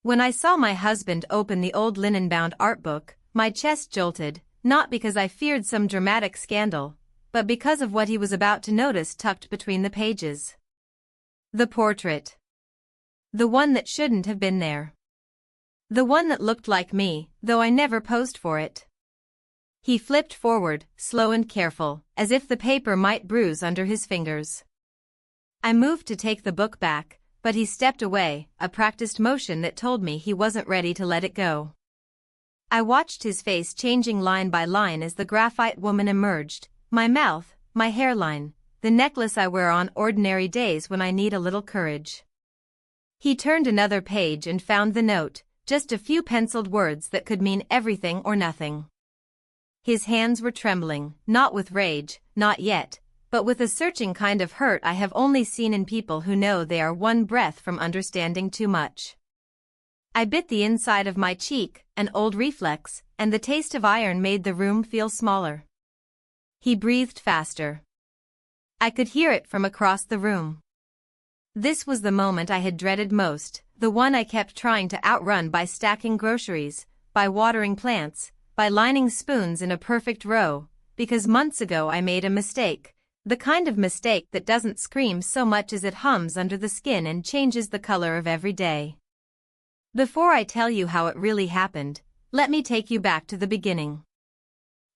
When I saw my husband open the old linen-bound art book, my chest jolted, not because I feared some dramatic scandal, but because of what he was about to notice tucked between the pages. The portrait. The one that shouldn't have been there. The one that looked like me, though I never posed for it. He flipped forward, slow and careful, as if the paper might bruise under his fingers. I moved to take the book back, but he stepped away, a practiced motion that told me he wasn't ready to let it go. I watched his face changing line by line as the graphite woman emerged, my mouth, my hairline, the necklace I wear on ordinary days when I need a little courage. He turned another page and found the note, just a few penciled words that could mean everything or nothing. His hands were trembling, not with rage, not yet, but with a searching kind of hurt I have only seen in people who know they are one breath from understanding too much. I bit the inside of my cheek, an old reflex, and the taste of iron made the room feel smaller. He breathed faster. I could hear it from across the room. This was the moment I had dreaded most, the one I kept trying to outrun by stacking groceries, by watering plants, by lining spoons in a perfect row, because months ago I made a mistake, the kind of mistake that doesn't scream so much as it hums under the skin and changes the color of every day. Before I tell you how it really happened, let me take you back to the beginning.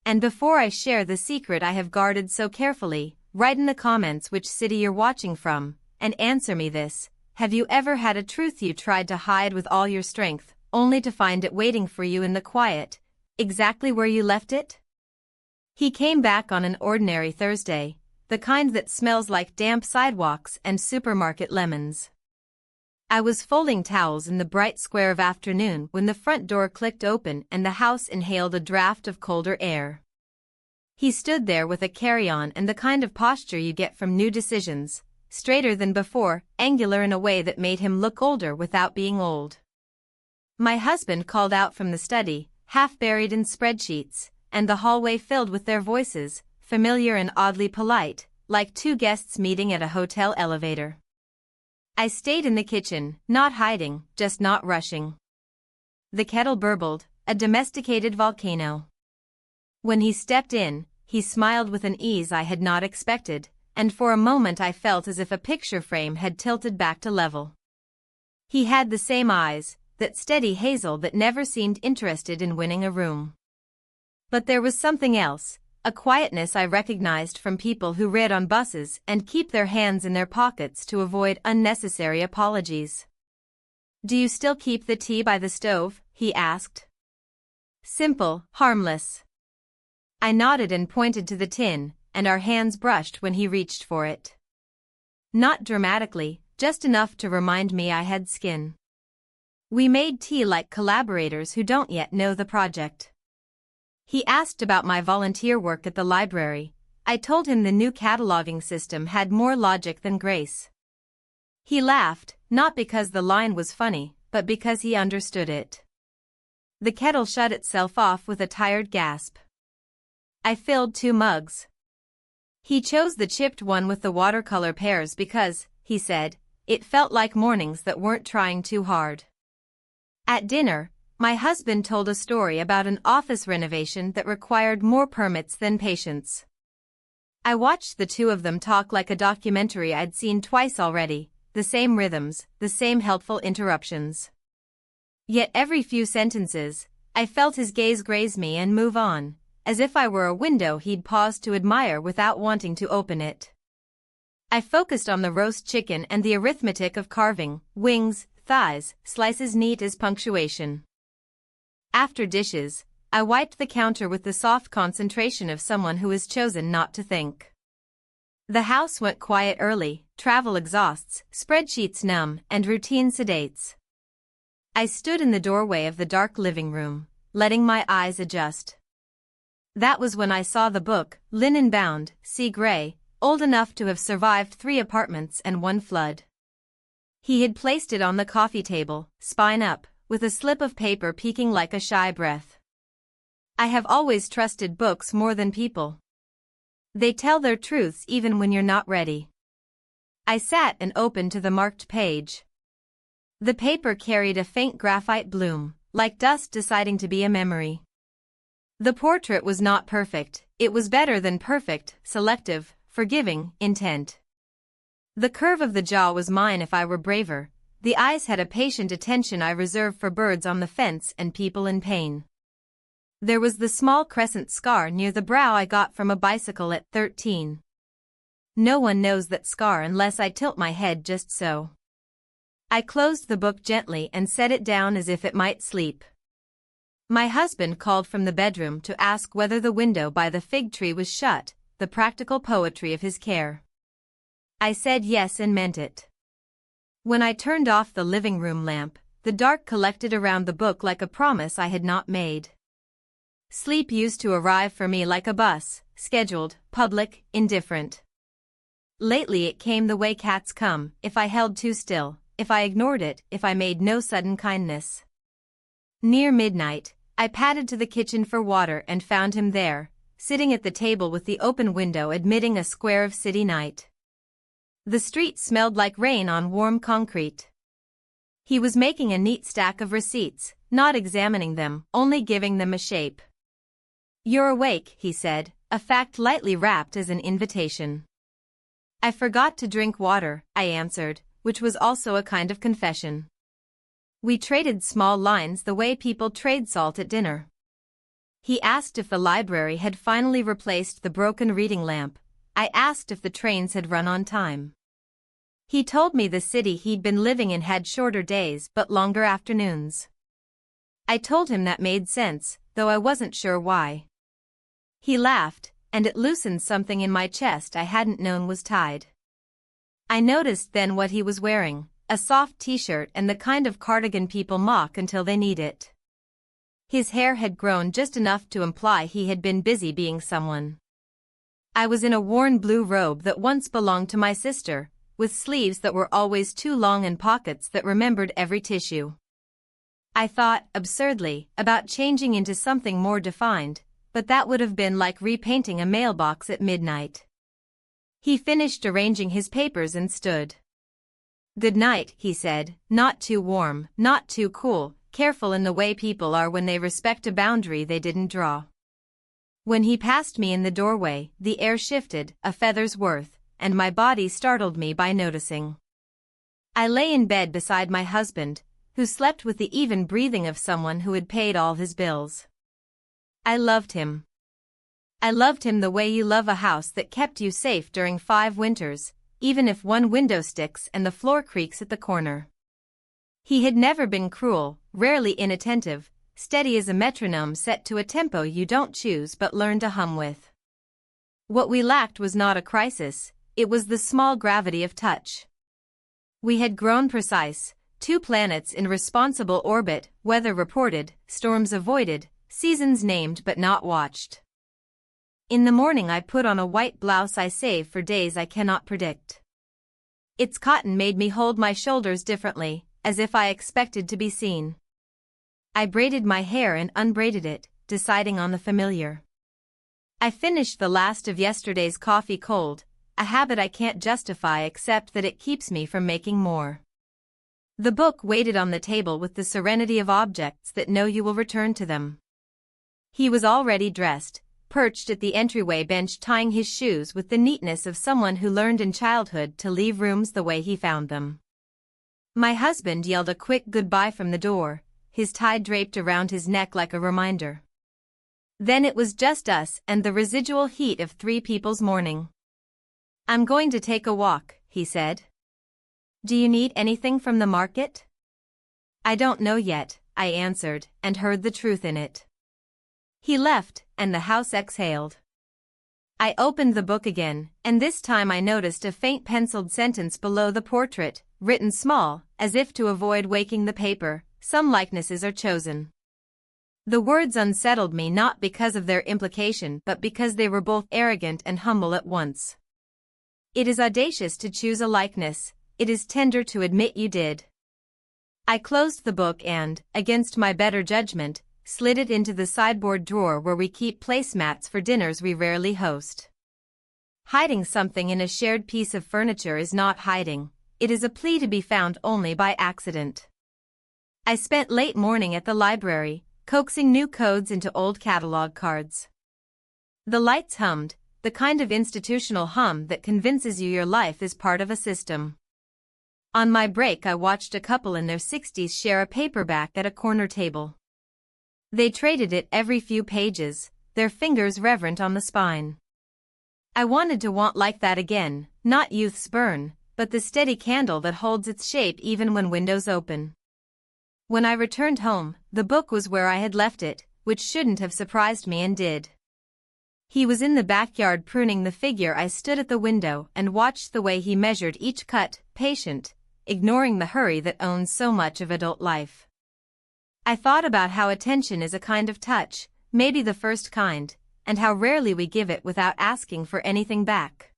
And before I share the secret I have guarded so carefully, write in the comments which city you're watching from, and answer me this: have you ever had a truth you tried to hide with all your strength, only to find it waiting for you in the quiet, exactly where you left it? He came back on an ordinary Thursday, the kind that smells like damp sidewalks and supermarket lemons. I was folding towels in the bright square of afternoon when the front door clicked open and the house inhaled a draft of colder air. He stood there with a carry-on and the kind of posture you get from new decisions, straighter than before, angular in a way that made him look older without being old. My husband called out from the study, half buried in spreadsheets, and the hallway filled with their voices, familiar and oddly polite, like two guests meeting at a hotel elevator. I stayed in the kitchen, not hiding, just not rushing. The kettle burbled, a domesticated volcano. When he stepped in, he smiled with an ease I had not expected, and for a moment I felt as if a picture frame had tilted back to level. He had the same eyes, that steady hazel that never seemed interested in winning a room. But there was something else, a quietness I recognized from people who read on buses and keep their hands in their pockets to avoid unnecessary apologies. "Do you still keep the tea by the stove?" he asked. Simple, harmless. I nodded and pointed to the tin, and our hands brushed when he reached for it. Not dramatically, just enough to remind me I had skin. We made tea like collaborators who don't yet know the project. He asked about my volunteer work at the library. I told him the new cataloging system had more logic than grace. He laughed, not because the line was funny, but because he understood it. The kettle shut itself off with a tired gasp. I filled 2 mugs. He chose the chipped one with the watercolor pears because, he said, it felt like mornings that weren't trying too hard. At dinner, my husband told a story about an office renovation that required more permits than patience. I watched the two of them talk like a documentary I'd seen twice already, the same rhythms, the same helpful interruptions. Yet every few sentences, I felt his gaze graze me and move on, as if I were a window he'd pause to admire without wanting to open it. I focused on the roast chicken and the arithmetic of carving, wings, thighs, slices neat as punctuation. After dishes, I wiped the counter with the soft concentration of someone who has chosen not to think. The house went quiet early, travel exhausts, spreadsheets numb, and routine sedates. I stood in the doorway of the dark living room, letting my eyes adjust. That was when I saw the book, linen-bound, sea gray, old enough to have survived 3 apartments and 1 flood. He had placed it on the coffee table, spine up, with a slip of paper peeking like a shy breath. I have always trusted books more than people. They tell their truths even when you're not ready. I sat and opened to the marked page. The paper carried a faint graphite bloom, like dust deciding to be a memory. The portrait was not perfect, it was better than perfect, selective, forgiving, intent. The curve of the jaw was mine if I were braver, the eyes had a patient attention I reserve for birds on the fence and people in pain. There was the small crescent scar near the brow I got from a bicycle at 13. No one knows that scar unless I tilt my head just so. I closed the book gently and set it down as if it might sleep. My husband called from the bedroom to ask whether the window by the fig tree was shut, the practical poetry of his care. I said yes and meant it. When I turned off the living room lamp, the dark collected around the book like a promise I had not made. Sleep used to arrive for me like a bus, scheduled, public, indifferent. Lately it came the way cats come, if I held too still, if I ignored it, if I made no sudden kindness. Near midnight, I padded to the kitchen for water and found him there, sitting at the table with the open window admitting a square of city night. The street smelled like rain on warm concrete. He was making a neat stack of receipts, not examining them, only giving them a shape. "You're awake," he said, a fact lightly wrapped as an invitation. "I forgot to drink water," I answered, which was also a kind of confession. We traded small lines the way people trade salt at dinner. He asked if the library had finally replaced the broken reading lamp. I asked if the trains had run on time. He told me the city he'd been living in had shorter days but longer afternoons. I told him that made sense, though I wasn't sure why. He laughed, and it loosened something in my chest I hadn't known was tied. I noticed then what he was wearing, a soft t-shirt and the kind of cardigan people mock until they need it. His hair had grown just enough to imply he had been busy being someone. I was in a worn blue robe that once belonged to my sister, with sleeves that were always too long and pockets that remembered every tissue. I thought, absurdly, about changing into something more defined, but that would have been like repainting a mailbox at midnight. He finished arranging his papers and stood. "Good night," he said, not too warm, not too cool, careful in the way people are when they respect a boundary they didn't draw. When he passed me in the doorway, the air shifted, a feather's worth, and my body startled me by noticing. I lay in bed beside my husband, who slept with the even breathing of someone who had paid all his bills. I loved him. I loved him the way you love a house that kept you safe during 5 winters, even if one window sticks and the floor creaks at the corner. He had never been cruel, rarely inattentive, steady as a metronome set to a tempo you don't choose but learn to hum with. What we lacked was not a crisis, it was the small gravity of touch. We had grown precise, 2 planets in responsible orbit, weather reported, storms avoided, seasons named but not watched. In the morning I put on a white blouse I save for days I cannot predict. Its cotton made me hold my shoulders differently, as if I expected to be seen. I braided my hair and unbraided it, deciding on the familiar. I finished the last of yesterday's coffee cold, a habit I can't justify except that it keeps me from making more. The book waited on the table with the serenity of objects that know you will return to them. He was already dressed, perched at the entryway bench tying his shoes with the neatness of someone who learned in childhood to leave rooms the way he found them. My husband yelled a quick goodbye from the door, his tie draped around his neck like a reminder. Then it was just us and the residual heat of 3 people's morning. "I'm going to take a walk," he said. "Do you need anything from the market?" "I don't know yet," I answered, and heard the truth in it. He left, and the house exhaled. I opened the book again, and this time I noticed a faint penciled sentence below the portrait, written small, as if to avoid waking the paper. "Some likenesses are chosen." The words unsettled me not because of their implication but because they were both arrogant and humble at once. It is audacious to choose a likeness, it is tender to admit you did. I closed the book and, against my better judgment, slid it into the sideboard drawer where we keep placemats for dinners we rarely host. Hiding something in a shared piece of furniture is not hiding, it is a plea to be found only by accident. I spent late morning at the library, coaxing new codes into old catalog cards. The lights hummed, the kind of institutional hum that convinces you your life is part of a system. On my break I watched a couple in their 60s share a paperback at a corner table. They traded it every few pages, their fingers reverent on the spine. I wanted to want like that again, not youth's burn, but the steady candle that holds its shape even when windows open. When I returned home, the book was where I had left it, which shouldn't have surprised me and did. He was in the backyard pruning the figure. I stood at the window and watched the way he measured each cut, patient, ignoring the hurry that owns so much of adult life. I thought about how attention is a kind of touch, maybe the first kind, and how rarely we give it without asking for anything back.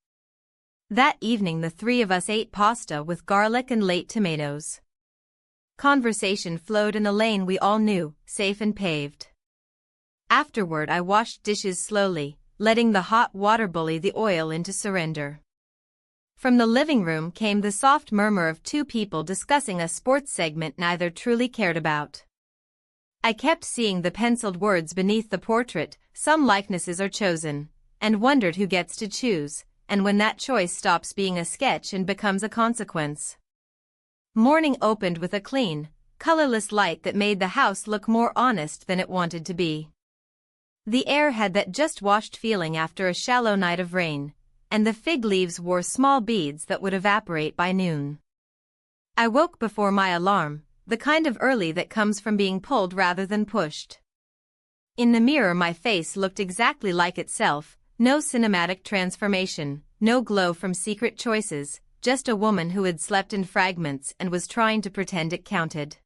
That evening the three of us ate pasta with garlic and late tomatoes. Conversation flowed in a lane we all knew, safe and paved. Afterward I washed dishes slowly, letting the hot water bully the oil into surrender. From the living room came the soft murmur of two people discussing a sports segment neither truly cared about. I kept seeing the penciled words beneath the portrait, some likenesses are chosen, and wondered who gets to choose, and when that choice stops being a sketch and becomes a consequence. Morning opened with a clean, colorless light that made the house look more honest than it wanted to be. The air had that just-washed feeling after a shallow night of rain, and the fig leaves wore small beads that would evaporate by noon. I woke before my alarm, the kind of early that comes from being pulled rather than pushed. In the mirror my face looked exactly like itself, no cinematic transformation, no glow from secret choices, just a woman who had slept in fragments and was trying to pretend it counted.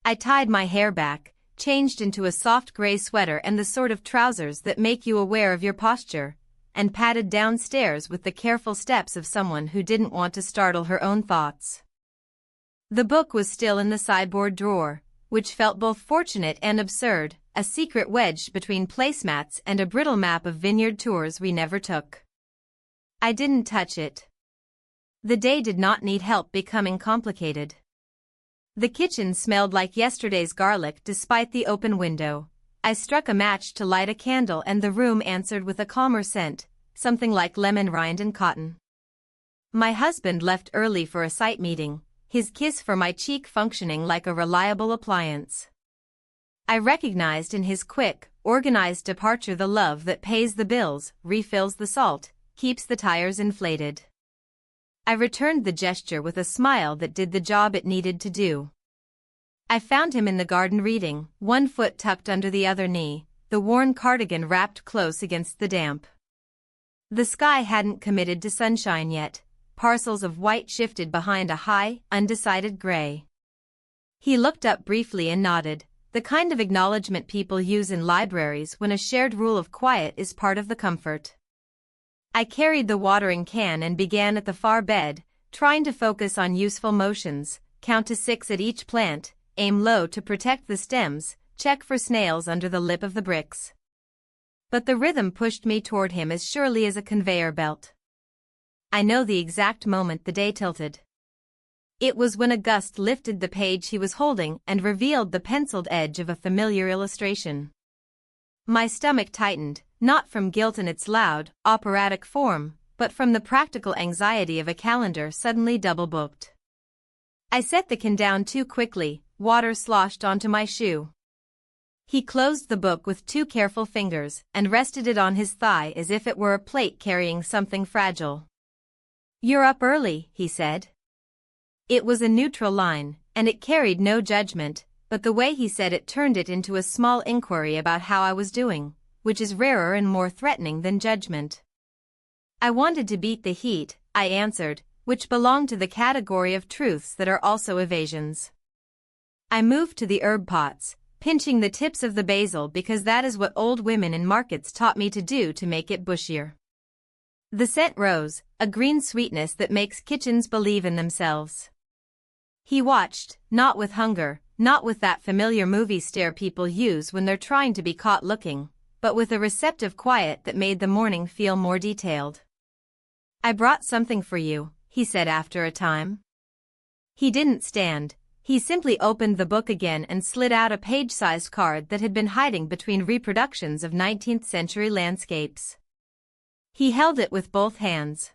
I tied my hair back, changed into a soft gray sweater and the sort of trousers that make you aware of your posture, and padded downstairs with the careful steps of someone who didn't want to startle her own thoughts. The book was still in the sideboard drawer, which felt both fortunate and absurd, a secret wedged between placemats and a brittle map of vineyard tours we never took. I didn't touch it. The day did not need help becoming complicated. The kitchen smelled like yesterday's garlic despite the open window. I struck a match to light a candle and the room answered with a calmer scent, something like lemon rind and cotton. My husband left early for a site meeting, his kiss for my cheek functioning like a reliable appliance. I recognized in his quick, organized departure the love that pays the bills, refills the salt, keeps the tires inflated. I returned the gesture with a smile that did the job it needed to do. I found him in the garden reading, one foot tucked under the other knee, the worn cardigan wrapped close against the damp. The sky hadn't committed to sunshine yet, parcels of white shifted behind a high, undecided gray. He looked up briefly and nodded, the kind of acknowledgement people use in libraries when a shared rule of quiet is part of the comfort. I carried the watering can and began at the far bed, trying to focus on useful motions, count to 6 at each plant, aim low to protect the stems, check for snails under the lip of the bricks. But the rhythm pushed me toward him as surely as a conveyor belt. I know the exact moment the day tilted. It was when a gust lifted the page he was holding and revealed the penciled edge of a familiar illustration. My stomach tightened, not from guilt in its loud, operatic form, but from the practical anxiety of a calendar suddenly double-booked. I set the can down too quickly, water sloshed onto my shoe. He closed the book with 2 careful fingers and rested it on his thigh as if it were a plate carrying something fragile. "You're up early," he said. It was a neutral line, and it carried no judgment, but the way he said it turned it into a small inquiry about how I was doing, which is rarer and more threatening than judgment. I wanted to beat the heat, I answered, which belonged to the category of truths that are also evasions. I moved to the herb pots, pinching the tips of the basil because that is what old women in markets taught me to do to make it bushier. The scent rose, a green sweetness that makes kitchens believe in themselves. He watched, not with hunger, not with that familiar movie stare people use when they're trying to be caught looking, but with a receptive quiet that made the morning feel more detailed. "I brought something for you," he said after a time. He didn't stand, He simply opened the book again and slid out a page-sized card that had been hiding between reproductions of 19th-century landscapes. He held it with both hands.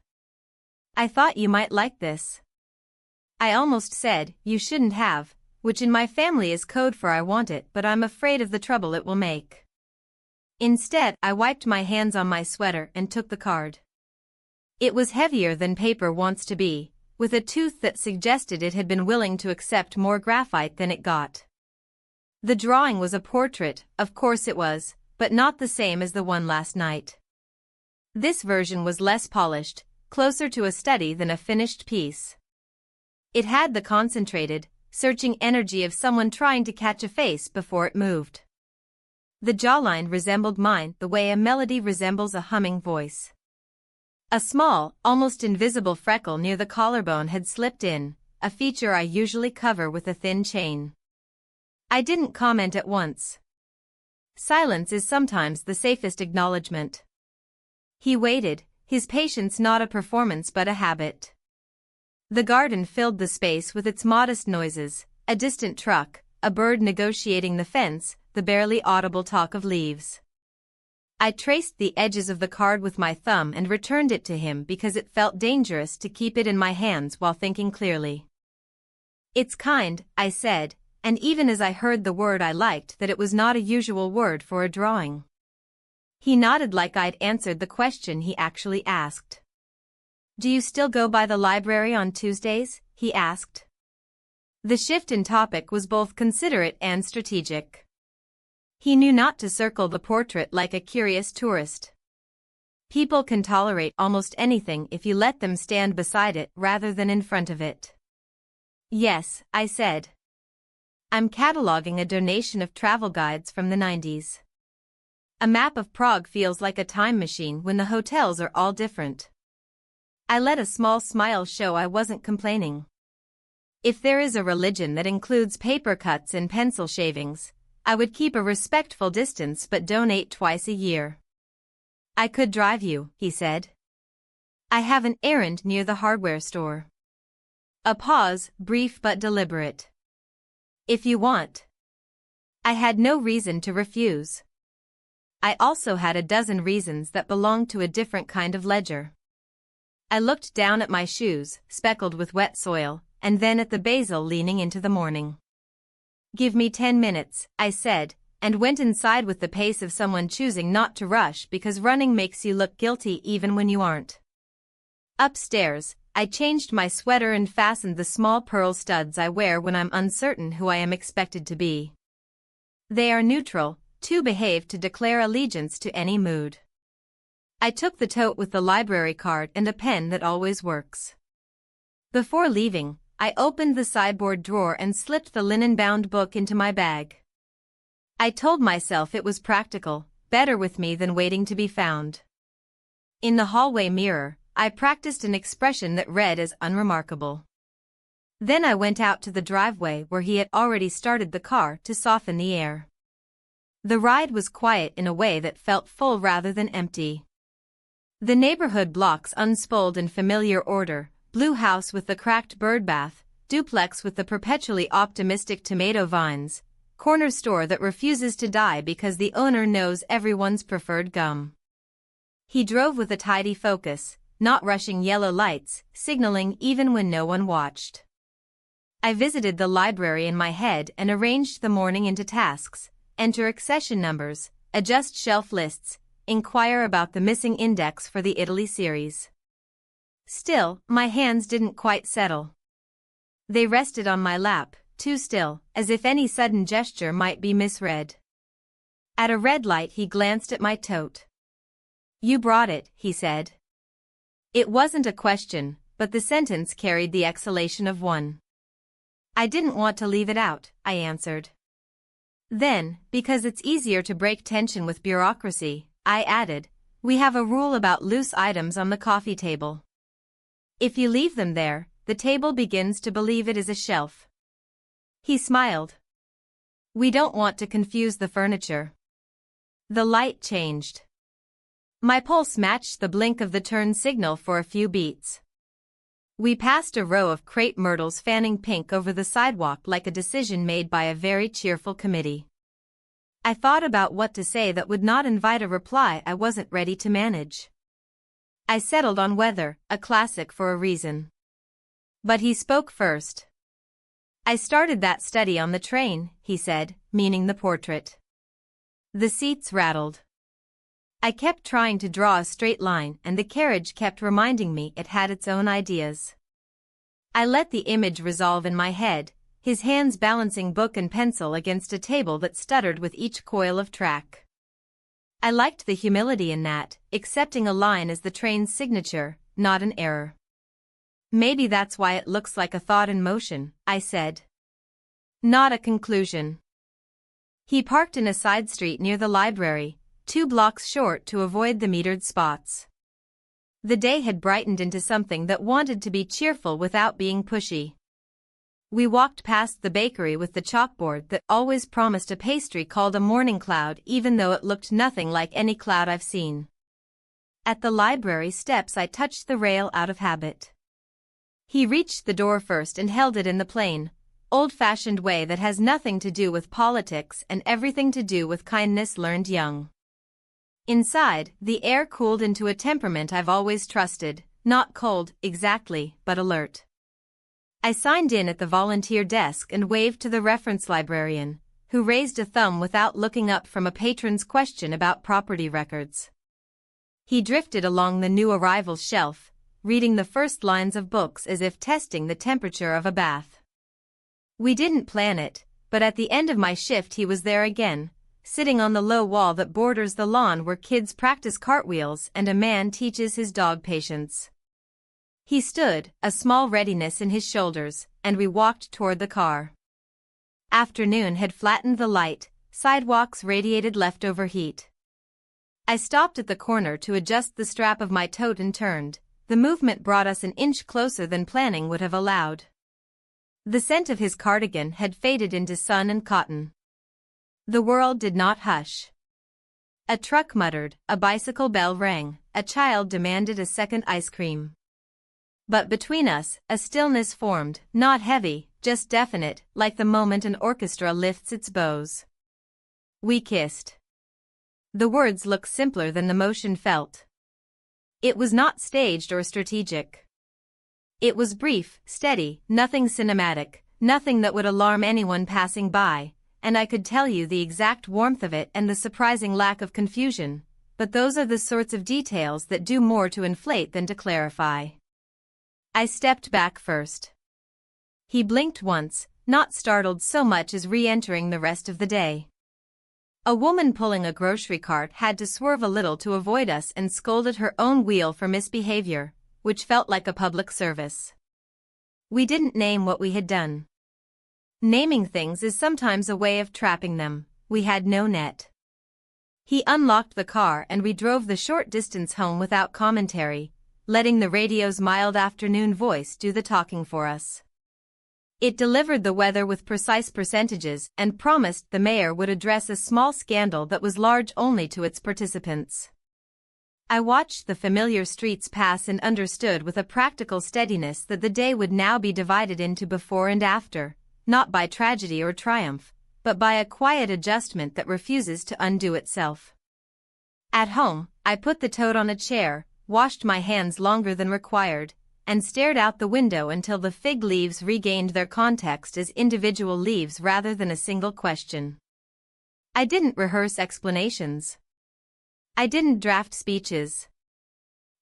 "I thought you might like this." I almost said, "You shouldn't have," which in my family is code for "I want it, but I'm afraid of the trouble it will make." Instead, I wiped my hands on my sweater and took the card. It was heavier than paper wants to be, with a tooth that suggested it had been willing to accept more graphite than it got. The drawing was a portrait, of course it was, but not the same as the one last night. This version was less polished, closer to a study than a finished piece. It had the concentrated, searching energy of someone trying to catch a face before it moved. The jawline resembled mine the way a melody resembles a humming voice. A small, almost invisible freckle near the collarbone had slipped in, a feature I usually cover with a thin chain. I didn't comment at once. Silence is sometimes the safest acknowledgement. He waited, his patience not a performance but a habit. The garden filled the space with its modest noises, a distant truck, a bird negotiating the fence, the barely audible talk of leaves. I traced the edges of the card with my thumb and returned it to him because it felt dangerous to keep it in my hands while thinking clearly. "It's kind," I said, and even as I heard the word I liked that it was not a usual word for a drawing. He nodded like I'd answered the question he actually asked. "Do you still go by the library on Tuesdays?" he asked. The shift in topic was both considerate and strategic. He knew not to circle the portrait like a curious tourist. People can tolerate almost anything if you let them stand beside it rather than in front of it. "Yes," I said. "I'm cataloging a donation of travel guides from the 90s. A map of Prague feels like a time machine when the hotels are all different." I let a small smile show I wasn't complaining. If there is a religion that includes paper cuts and pencil shavings, I would keep a respectful distance but donate twice a year. "I could drive you," he said. "I have an errand near the hardware store." A pause, brief but deliberate. "If you want." I had no reason to refuse. I also had a dozen reasons that belonged to a different kind of ledger. I looked down at my shoes, speckled with wet soil, and then at the basil leaning into the morning. "Give me 10 minutes, I said, and went inside with the pace of someone choosing not to rush because running makes you look guilty even when you aren't. Upstairs, I changed my sweater and fastened the small pearl studs I wear when I'm uncertain who I am expected to be. They are neutral, too behaved to declare allegiance to any mood. I took the tote with the library card and a pen that always works. Before leaving, I opened the sideboard drawer and slipped the linen-bound book into my bag. I told myself it was practical, better with me than waiting to be found. In the hallway mirror, I practiced an expression that read as unremarkable. Then I went out to the driveway where he had already started the car to soften the air. The ride was quiet in a way that felt full rather than empty. The neighborhood blocks unspooled in familiar order, blue house with the cracked birdbath, duplex with the perpetually optimistic tomato vines, corner store that refuses to die because the owner knows everyone's preferred gum. He drove with a tidy focus, not rushing yellow lights, signaling even when no one watched. I visited the library in my head and arranged the morning into tasks, enter accession numbers, adjust shelf lists, inquire about the missing index for the Italy series. Still, my hands didn't quite settle. They rested on my lap, too still, as if any sudden gesture might be misread. At a red light he glanced at my tote. "You brought it," he said. It wasn't a question, but the sentence carried the exhalation of one. "I didn't want to leave it out," I answered. Then, because it's easier to break tension with bureaucracy, I added, "We have a rule about loose items on the coffee table. If you leave them there, the table begins to believe it is a shelf." He smiled. "We don't want to confuse the furniture." The light changed. My pulse matched the blink of the turn signal for a few beats. We passed a row of crepe myrtles fanning pink over the sidewalk like a decision made by a very cheerful committee. I thought about what to say that would not invite a reply I wasn't ready to manage. I settled on weather, a classic for a reason. But he spoke first. I started that study on the train, he said, meaning the portrait. The seats rattled. I kept trying to draw a straight line and the carriage kept reminding me it had its own ideas. I let the image resolve in my head, his hands balancing book and pencil against a table that stuttered with each coil of track. I liked the humility in that, accepting a line as the train's signature, not an error. Maybe that's why it looks like a thought in motion, I said. Not a conclusion. He parked in a side street near the library, 2 blocks short to avoid the metered spots. The day had brightened into something that wanted to be cheerful without being pushy. We walked past the bakery with the chalkboard that always promised a pastry called a morning cloud even though it looked nothing like any cloud I've seen. At the library steps I touched the rail out of habit. He reached the door first and held it in the plain, old-fashioned way that has nothing to do with politics and everything to do with kindness learned young. Inside, the air cooled into a temperament I've always trusted, not cold, exactly, but alert. I signed in at the volunteer desk and waved to the reference librarian, who raised a thumb without looking up from a patron's question about property records. He drifted along the new arrivals shelf, reading the first lines of books as if testing the temperature of a bath. We didn't plan it, but at the end of my shift he was there again, sitting on the low wall that borders the lawn where kids practice cartwheels and a man teaches his dog patience. He stood, a small readiness in his shoulders, and we walked toward the car. Afternoon had flattened the light, sidewalks radiated leftover heat. I stopped at the corner to adjust the strap of my tote and turned. The movement brought us an inch closer than planning would have allowed. The scent of his cardigan had faded into sun and cotton. The world did not hush. A truck muttered, a bicycle bell rang, a child demanded a second ice cream. But between us, a stillness formed, not heavy, just definite, like the moment an orchestra lifts its bows. We kissed. The words looked simpler than the motion felt. It was not staged or strategic. It was brief, steady, nothing cinematic, nothing that would alarm anyone passing by, and I could tell you the exact warmth of it and the surprising lack of confusion, but those are the sorts of details that do more to inflate than to clarify. I stepped back first. He blinked once, not startled so much as re-entering the rest of the day. A woman pulling a grocery cart had to swerve a little to avoid us and scolded her own wheel for misbehavior, which felt like a public service. We didn't name what we had done. Naming things is sometimes a way of trapping them. We had no net. He unlocked the car and we drove the short distance home without commentary, letting the radio's mild afternoon voice do the talking for us. It delivered the weather with precise percentages and promised the mayor would address a small scandal that was large only to its participants. I watched the familiar streets pass and understood with a practical steadiness that the day would now be divided into before and after, not by tragedy or triumph, but by a quiet adjustment that refuses to undo itself. At home, I put the tote on a chair, washed my hands longer than required, and stared out the window until the fig leaves regained their context as individual leaves rather than a single question. I didn't rehearse explanations. I didn't draft speeches.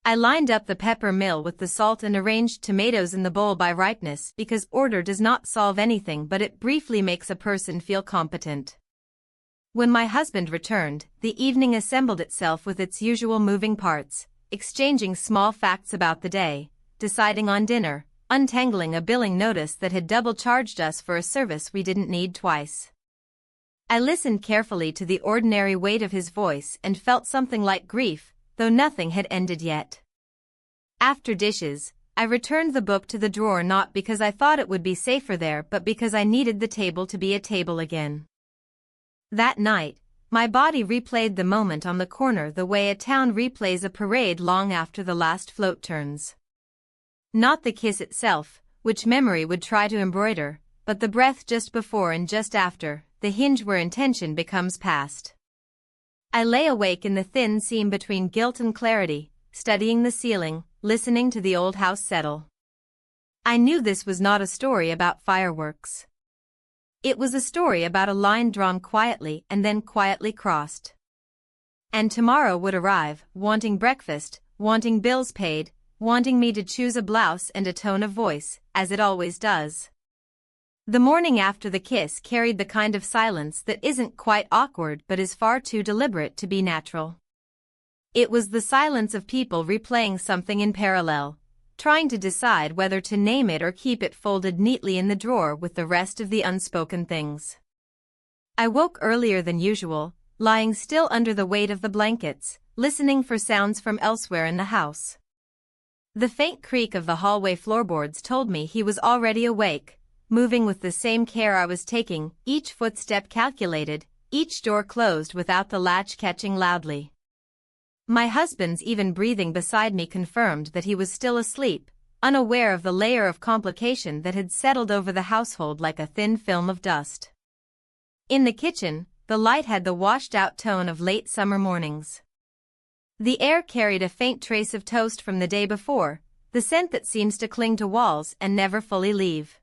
I lined up the pepper mill with the salt and arranged tomatoes in the bowl by ripeness because order does not solve anything but it briefly makes a person feel competent. When my husband returned, the evening assembled itself with its usual moving parts, exchanging small facts about the day, deciding on dinner, untangling a billing notice that had double-charged us for a service we didn't need twice. I listened carefully to the ordinary weight of his voice and felt something like grief, though nothing had ended yet. After dishes, I returned the book to the drawer not because I thought it would be safer there but because I needed the table to be a table again. That night, my body replayed the moment on the corner the way a town replays a parade long after the last float turns. Not the kiss itself, which memory would try to embroider, but the breath just before and just after, the hinge where intention becomes past. I lay awake in the thin seam between guilt and clarity, studying the ceiling, listening to the old house settle. I knew this was not a story about fireworks. It was a story about a line drawn quietly and then quietly crossed. And tomorrow would arrive, wanting breakfast, wanting bills paid, wanting me to choose a blouse and a tone of voice, as it always does. The morning after the kiss carried the kind of silence that isn't quite awkward but is far too deliberate to be natural. It was the silence of people replaying something in parallel, trying to decide whether to name it or keep it folded neatly in the drawer with the rest of the unspoken things. I woke earlier than usual, lying still under the weight of the blankets, listening for sounds from elsewhere in the house. The faint creak of the hallway floorboards told me he was already awake, moving with the same care I was taking, each footstep calculated, each door closed without the latch catching loudly. My husband's even breathing beside me confirmed that he was still asleep, unaware of the layer of complication that had settled over the household like a thin film of dust. In the kitchen, the light had the washed-out tone of late summer mornings. The air carried a faint trace of toast from the day before, the scent that seems to cling to walls and never fully leave.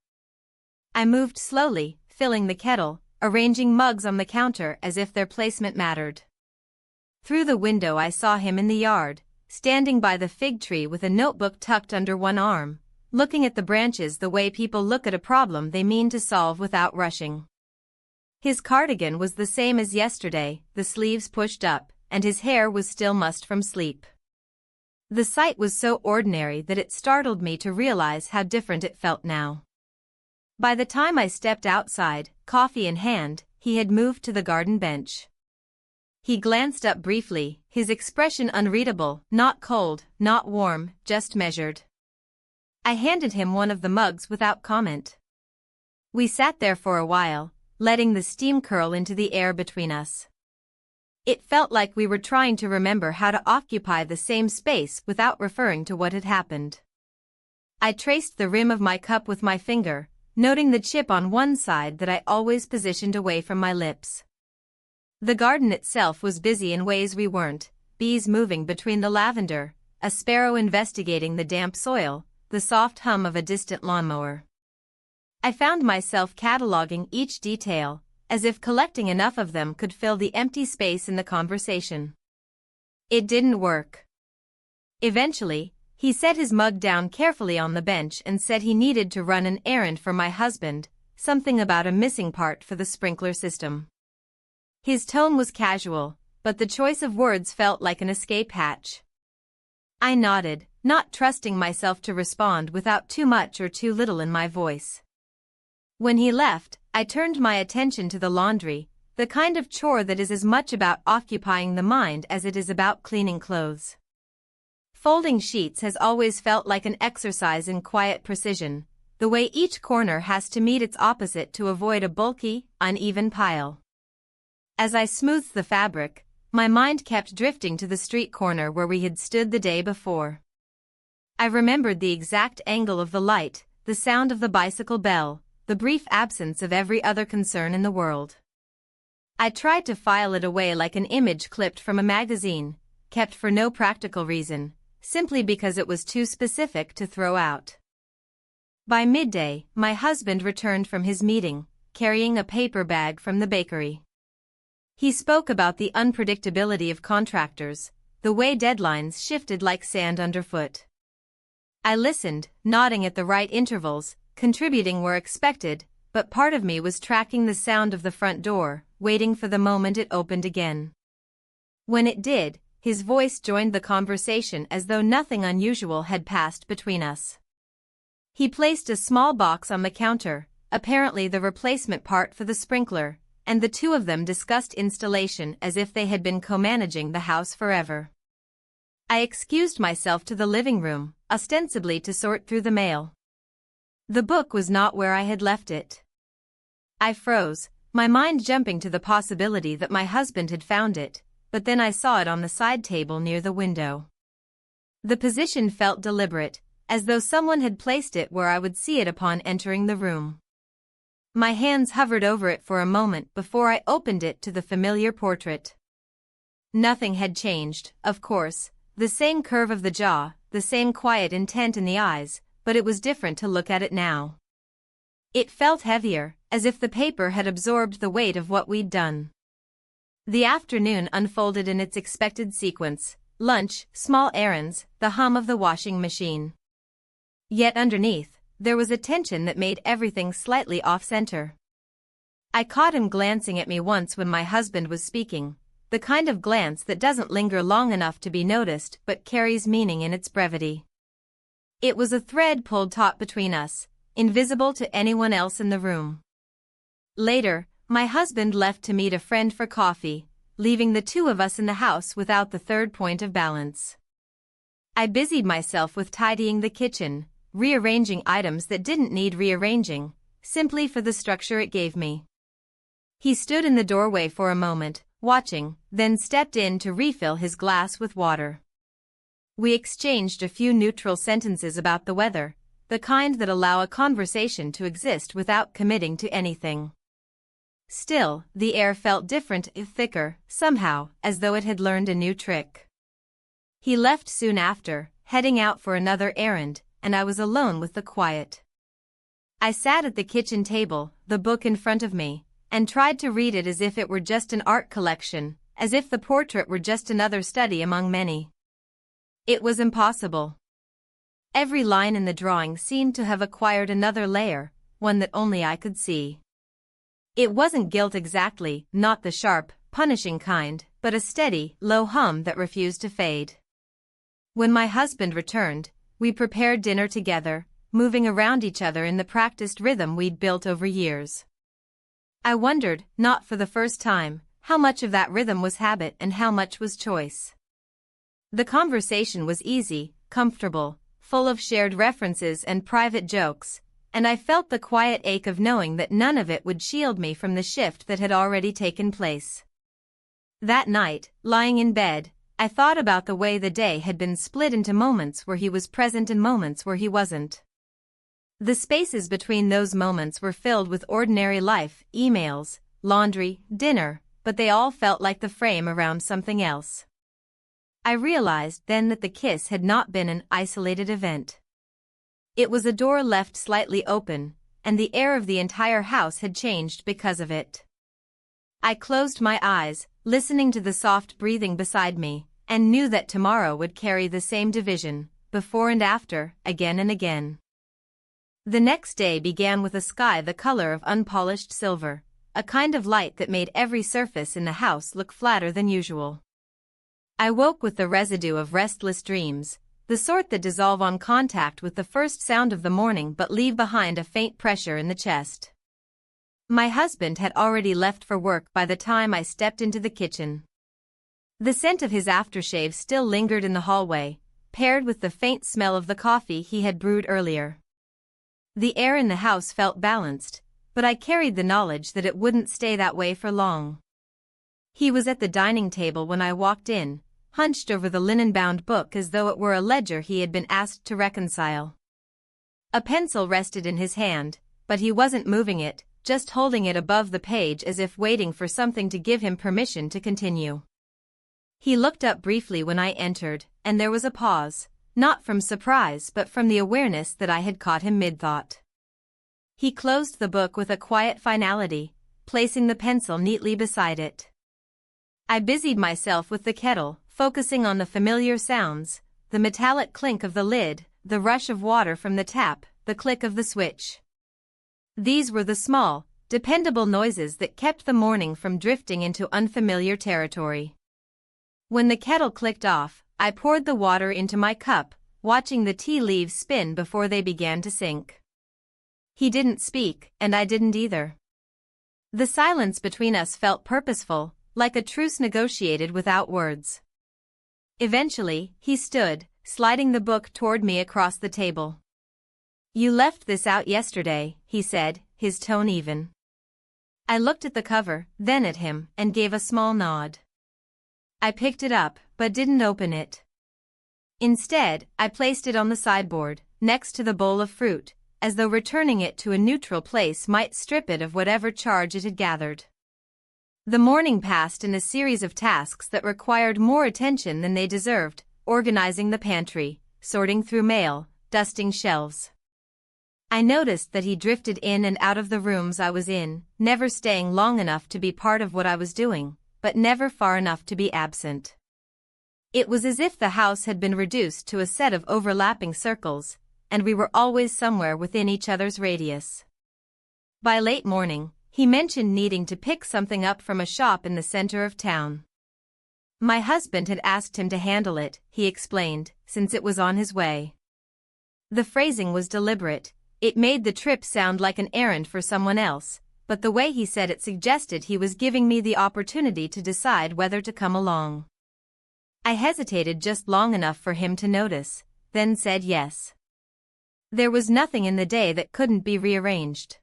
I moved slowly, filling the kettle, arranging mugs on the counter as if their placement mattered. Through the window I saw him in the yard, standing by the fig tree with a notebook tucked under one arm, looking at the branches the way people look at a problem they mean to solve without rushing. His cardigan was the same as yesterday, the sleeves pushed up, and his hair was still mussed from sleep. The sight was so ordinary that it startled me to realize how different it felt now. By the time I stepped outside, coffee in hand, he had moved to the garden bench. He glanced up briefly, his expression unreadable, not cold, not warm, just measured. I handed him one of the mugs without comment. We sat there for a while, letting the steam curl into the air between us. It felt like we were trying to remember how to occupy the same space without referring to what had happened. I traced the rim of my cup with my finger, noting the chip on one side that I always positioned away from my lips. The garden itself was busy in ways we weren't, bees moving between the lavender, a sparrow investigating the damp soil, the soft hum of a distant lawnmower. I found myself cataloging each detail, as if collecting enough of them could fill the empty space in the conversation. It didn't work. Eventually, he set his mug down carefully on the bench and said he needed to run an errand for my husband, something about a missing part for the sprinkler system. His tone was casual, but the choice of words felt like an escape hatch. I nodded, not trusting myself to respond without too much or too little in my voice. When he left, I turned my attention to the laundry, the kind of chore that is as much about occupying the mind as it is about cleaning clothes. Folding sheets has always felt like an exercise in quiet precision, the way each corner has to meet its opposite to avoid a bulky, uneven pile. As I smoothed the fabric, my mind kept drifting to the street corner where we had stood the day before. I remembered the exact angle of the light, the sound of the bicycle bell, the brief absence of every other concern in the world. I tried to file it away like an image clipped from a magazine, kept for no practical reason, simply because it was too specific to throw out. By midday, my husband returned from his meeting, carrying a paper bag from the bakery. He spoke about the unpredictability of contractors, the way deadlines shifted like sand underfoot. I listened, nodding at the right intervals, contributing where expected, but part of me was tracking the sound of the front door, waiting for the moment it opened again. When it did, his voice joined the conversation as though nothing unusual had passed between us. He placed a small box on the counter, apparently the replacement part for the sprinkler, and the two of them discussed installation as if they had been co-managing the house forever. I excused myself to the living room, ostensibly to sort through the mail. The book was not where I had left it. I froze, my mind jumping to the possibility that my husband had found it, but then I saw it on the side table near the window. The position felt deliberate, as though someone had placed it where I would see it upon entering the room. My hands hovered over it for a moment before I opened it to the familiar portrait. Nothing had changed, of course, the same curve of the jaw, the same quiet intent in the eyes, but it was different to look at it now. It felt heavier, as if the paper had absorbed the weight of what we'd done. The afternoon unfolded in its expected sequence: lunch, small errands, the hum of the washing machine. Yet underneath, there was a tension that made everything slightly off-center. I caught him glancing at me once when my husband was speaking, the kind of glance that doesn't linger long enough to be noticed but carries meaning in its brevity. It was a thread pulled taut between us, invisible to anyone else in the room. Later, my husband left to meet a friend for coffee, leaving the two of us in the house without the third point of balance. I busied myself with tidying the kitchen, rearranging items that didn't need rearranging, simply for the structure it gave me. He stood in the doorway for a moment, watching, then stepped in to refill his glass with water. We exchanged a few neutral sentences about the weather, the kind that allow a conversation to exist without committing to anything. Still, the air felt different, thicker, somehow, as though it had learned a new trick. He left soon after, heading out for another errand, and I was alone with the quiet. I sat at the kitchen table, the book in front of me, and tried to read it as if it were just an art collection, as if the portrait were just another study among many. It was impossible. Every line in the drawing seemed to have acquired another layer, one that only I could see. It wasn't guilt exactly, not the sharp, punishing kind, but a steady, low hum that refused to fade. When my husband returned, we prepared dinner together, moving around each other in the practiced rhythm we'd built over years. I wondered, not for the first time, how much of that rhythm was habit and how much was choice. The conversation was easy, comfortable, full of shared references and private jokes, and I felt the quiet ache of knowing that none of it would shield me from the shift that had already taken place. That night, lying in bed, I thought about the way the day had been split into moments where he was present and moments where he wasn't. The spaces between those moments were filled with ordinary life, emails, laundry, dinner, but they all felt like the frame around something else. I realized then that the kiss had not been an isolated event. It was a door left slightly open, and the air of the entire house had changed because of it. I closed my eyes, listening to the soft breathing beside me, and knew that tomorrow would carry the same division, before and after, again and again. The next day began with a sky the color of unpolished silver, a kind of light that made every surface in the house look flatter than usual. I woke with the residue of restless dreams, the sort that dissolve on contact with the first sound of the morning but leave behind a faint pressure in the chest. My husband had already left for work by the time I stepped into the kitchen. The scent of his aftershave still lingered in the hallway, paired with the faint smell of the coffee he had brewed earlier. The air in the house felt balanced, but I carried the knowledge that it wouldn't stay that way for long. He was at the dining table when I walked in, hunched over the linen-bound book as though it were a ledger he had been asked to reconcile. A pencil rested in his hand, but he wasn't moving it, just holding it above the page as if waiting for something to give him permission to continue. He looked up briefly when I entered, and there was a pause, not from surprise but from the awareness that I had caught him mid-thought. He closed the book with a quiet finality, placing the pencil neatly beside it. I busied myself with the kettle, focusing on the familiar sounds, the metallic clink of the lid, the rush of water from the tap, the click of the switch. These were the small, dependable noises that kept the morning from drifting into unfamiliar territory. When the kettle clicked off, I poured the water into my cup, watching the tea leaves spin before they began to sink. He didn't speak, and I didn't either. The silence between us felt purposeful, like a truce negotiated without words. Eventually, he stood, sliding the book toward me across the table. "You left this out yesterday," he said, his tone even. I looked at the cover, then at him, and gave a small nod. I picked it up, but didn't open it. Instead, I placed it on the sideboard, next to the bowl of fruit, as though returning it to a neutral place might strip it of whatever charge it had gathered. The morning passed in a series of tasks that required more attention than they deserved: organizing the pantry, sorting through mail, dusting shelves. I noticed that he drifted in and out of the rooms I was in, never staying long enough to be part of what I was doing, but never far enough to be absent. It was as if the house had been reduced to a set of overlapping circles, and we were always somewhere within each other's radius. By late morning, he mentioned needing to pick something up from a shop in the center of town. My husband had asked him to handle it, he explained, since it was on his way. The phrasing was deliberate. It made the trip sound like an errand for someone else, but the way he said it suggested he was giving me the opportunity to decide whether to come along. I hesitated just long enough for him to notice, then said yes. There was nothing in the day that couldn't be rearranged.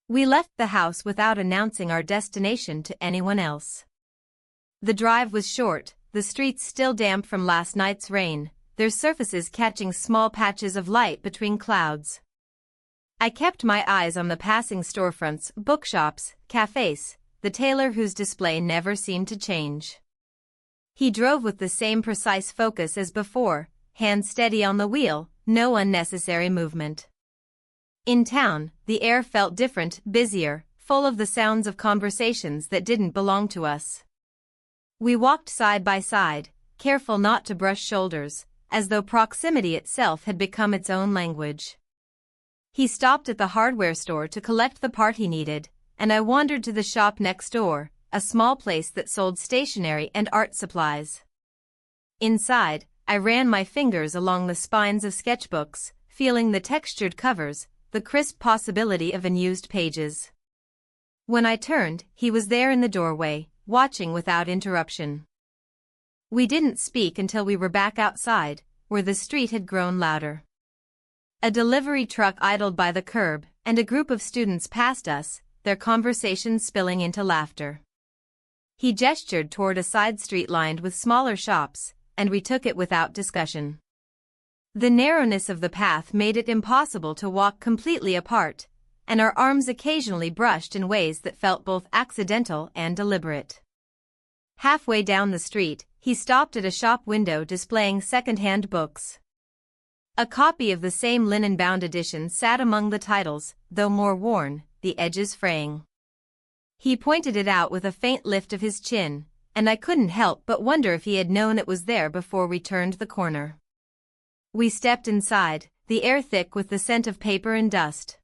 We left the house without announcing our destination to anyone else. The drive was short, the streets still damp from last night's rain, their surfaces catching small patches of light between clouds. I kept my eyes on the passing storefronts, bookshops, cafes, the tailor whose display never seemed to change. He drove with the same precise focus as before, hand steady on the wheel, no unnecessary movement. In town, the air felt different, busier, full of the sounds of conversations that didn't belong to us. We walked side by side, careful not to brush shoulders, as though proximity itself had become its own language. He stopped at the hardware store to collect the part he needed, and I wandered to the shop next door, a small place that sold stationery and art supplies. Inside, I ran my fingers along the spines of sketchbooks, feeling the textured covers, the crisp possibility of unused pages. When I turned, he was there in the doorway, watching without interruption. We didn't speak until we were back outside, where the street had grown louder. A delivery truck idled by the curb, and a group of students passed us, their conversation spilling into laughter. He gestured toward a side street lined with smaller shops, and we took it without discussion. The narrowness of the path made it impossible to walk completely apart, and our arms occasionally brushed in ways that felt both accidental and deliberate. Halfway down the street, he stopped at a shop window displaying second-hand books. A copy of the same linen-bound edition sat among the titles, though more worn, the edges fraying. He pointed it out with a faint lift of his chin, and I couldn't help but wonder if he had known it was there before we turned the corner. We stepped inside, the air thick with the scent of paper and dust.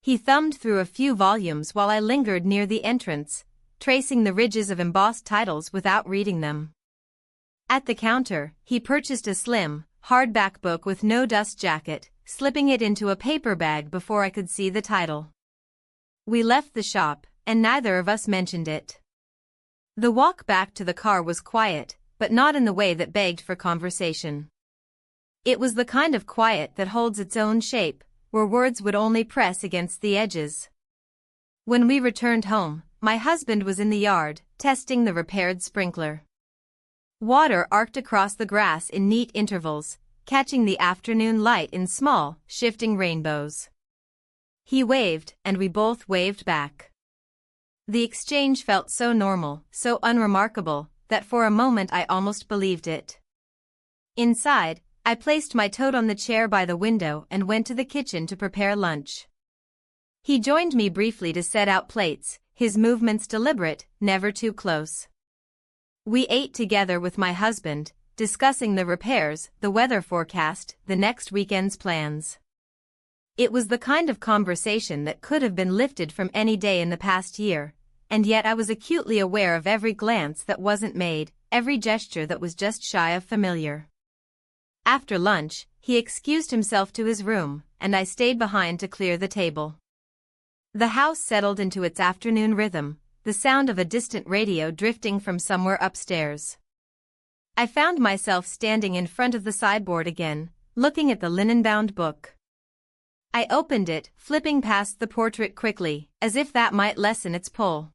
He thumbed through a few volumes while I lingered near the entrance, tracing the ridges of embossed titles without reading them. At the counter, he purchased a slim, hardback book with no dust jacket, slipping it into a paper bag before I could see the title. We left the shop, and neither of us mentioned it. The walk back to the car was quiet, but not in the way that begged for conversation. It was the kind of quiet that holds its own shape, where words would only press against the edges. When we returned home, my husband was in the yard, testing the repaired sprinkler. Water arced across the grass in neat intervals, catching the afternoon light in small, shifting rainbows. He waved, and we both waved back. The exchange felt so normal, so unremarkable, that for a moment I almost believed it. Inside, I placed my tote on the chair by the window and went to the kitchen to prepare lunch. He joined me briefly to set out plates, his movements deliberate, never too close. We ate together with my husband, discussing the repairs, the weather forecast, the next weekend's plans. It was the kind of conversation that could have been lifted from any day in the past year, and yet I was acutely aware of every glance that wasn't made, every gesture that was just shy of familiar. After lunch, he excused himself to his room, and I stayed behind to clear the table. The house settled into its afternoon rhythm, the sound of a distant radio drifting from somewhere upstairs. I found myself standing in front of the sideboard again, looking at the linen-bound book. I opened it, flipping past the portrait quickly, as if that might lessen its pull.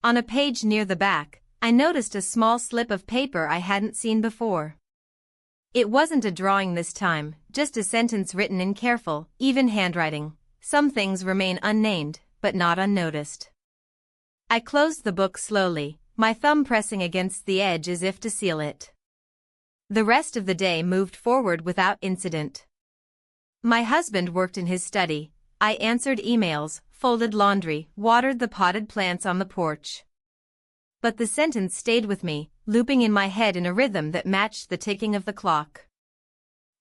On a page near the back, I noticed a small slip of paper I hadn't seen before. It wasn't a drawing this time, just a sentence written in careful, even handwriting. Some things remain unnamed, but not unnoticed. I closed the book slowly, my thumb pressing against the edge as if to seal it. The rest of the day moved forward without incident. My husband worked in his study. I answered emails, folded laundry, watered the potted plants on the porch. But the sentence stayed with me, looping in my head in a rhythm that matched the ticking of the clock.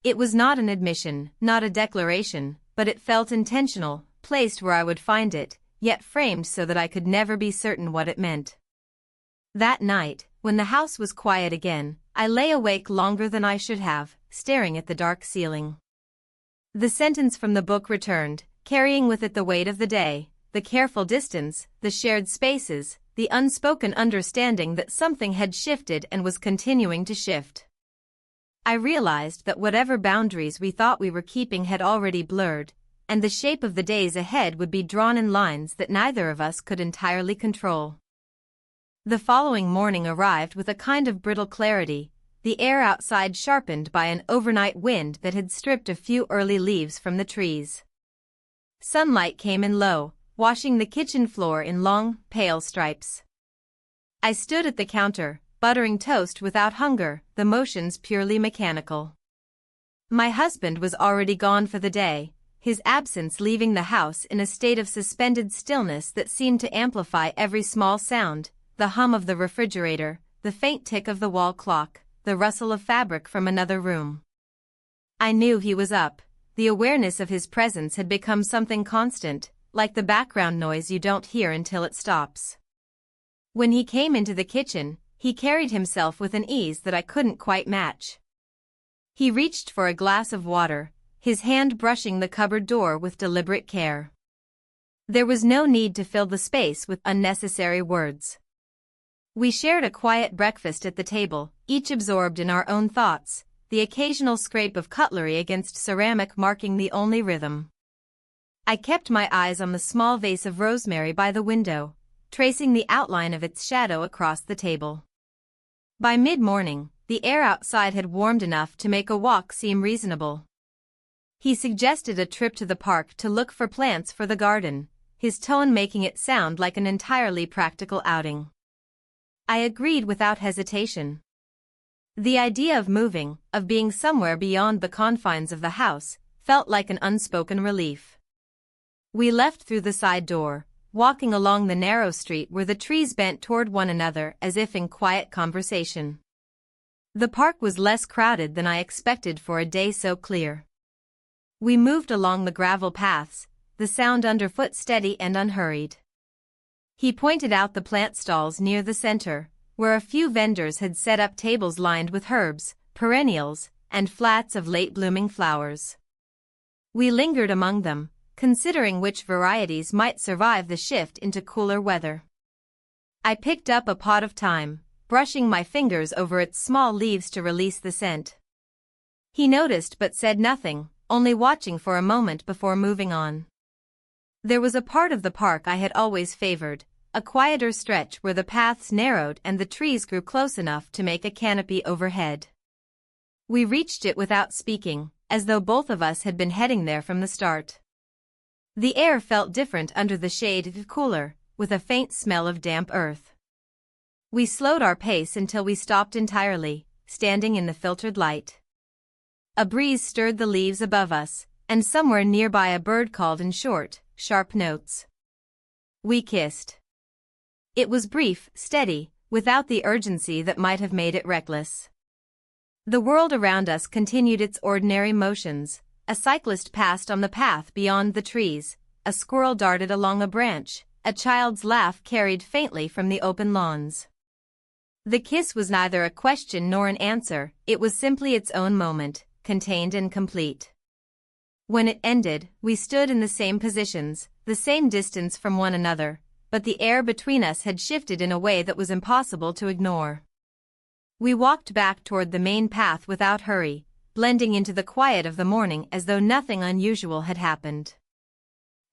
It was not an admission, not a declaration, but it felt intentional, placed where I would find it, yet framed so that I could never be certain what it meant. That night, when the house was quiet again, I lay awake longer than I should have, staring at the dark ceiling. The sentence from the book returned, carrying with it the weight of the day, the careful distance, the shared spaces, the unspoken understanding that something had shifted and was continuing to shift. I realized that whatever boundaries we thought we were keeping had already blurred, and the shape of the days ahead would be drawn in lines that neither of us could entirely control. The following morning arrived with a kind of brittle clarity, the air outside sharpened by an overnight wind that had stripped a few early leaves from the trees. Sunlight came in low, washing the kitchen floor in long, pale stripes. I stood at the counter, buttering toast without hunger, the motions purely mechanical. My husband was already gone for the day, his absence leaving the house in a state of suspended stillness that seemed to amplify every small sound, the hum of the refrigerator, the faint tick of the wall clock, the rustle of fabric from another room. I knew he was up. The awareness of his presence had become something constant, like the background noise you don't hear until it stops. When he came into the kitchen, he carried himself with an ease that I couldn't quite match. He reached for a glass of water, his hand brushing the cupboard door with deliberate care. There was no need to fill the space with unnecessary words. We shared a quiet breakfast at the table, each absorbed in our own thoughts, the occasional scrape of cutlery against ceramic marking the only rhythm. I kept my eyes on the small vase of rosemary by the window, tracing the outline of its shadow across the table. By mid-morning, the air outside had warmed enough to make a walk seem reasonable. He suggested a trip to the park to look for plants for the garden, his tone making it sound like an entirely practical outing. I agreed without hesitation. The idea of moving, of being somewhere beyond the confines of the house, felt like an unspoken relief. We left through the side door, walking along the narrow street where the trees bent toward one another as if in quiet conversation. The park was less crowded than I expected for a day so clear. We moved along the gravel paths, the sound underfoot steady and unhurried. He pointed out the plant stalls near the center, where a few vendors had set up tables lined with herbs, perennials, and flats of late-blooming flowers. We lingered among them, considering which varieties might survive the shift into cooler weather. I picked up a pot of thyme, brushing my fingers over its small leaves to release the scent. He noticed but said nothing, only watching for a moment before moving on. There was a part of the park I had always favored, a quieter stretch where the paths narrowed and the trees grew close enough to make a canopy overhead. We reached it without speaking, as though both of us had been heading there from the start. The air felt different under the shade, cooler, with a faint smell of damp earth. We slowed our pace until we stopped entirely, standing in the filtered light. A breeze stirred the leaves above us, and somewhere nearby a bird called in short, sharp notes. We kissed. It was brief, steady, without the urgency that might have made it reckless. The world around us continued its ordinary motions. A cyclist passed on the path beyond the trees, a squirrel darted along a branch, a child's laugh carried faintly from the open lawns. The kiss was neither a question nor an answer, it was simply its own moment, contained and complete. When it ended, we stood in the same positions, the same distance from one another, but the air between us had shifted in a way that was impossible to ignore. We walked back toward the main path without hurry, blending into the quiet of the morning as though nothing unusual had happened.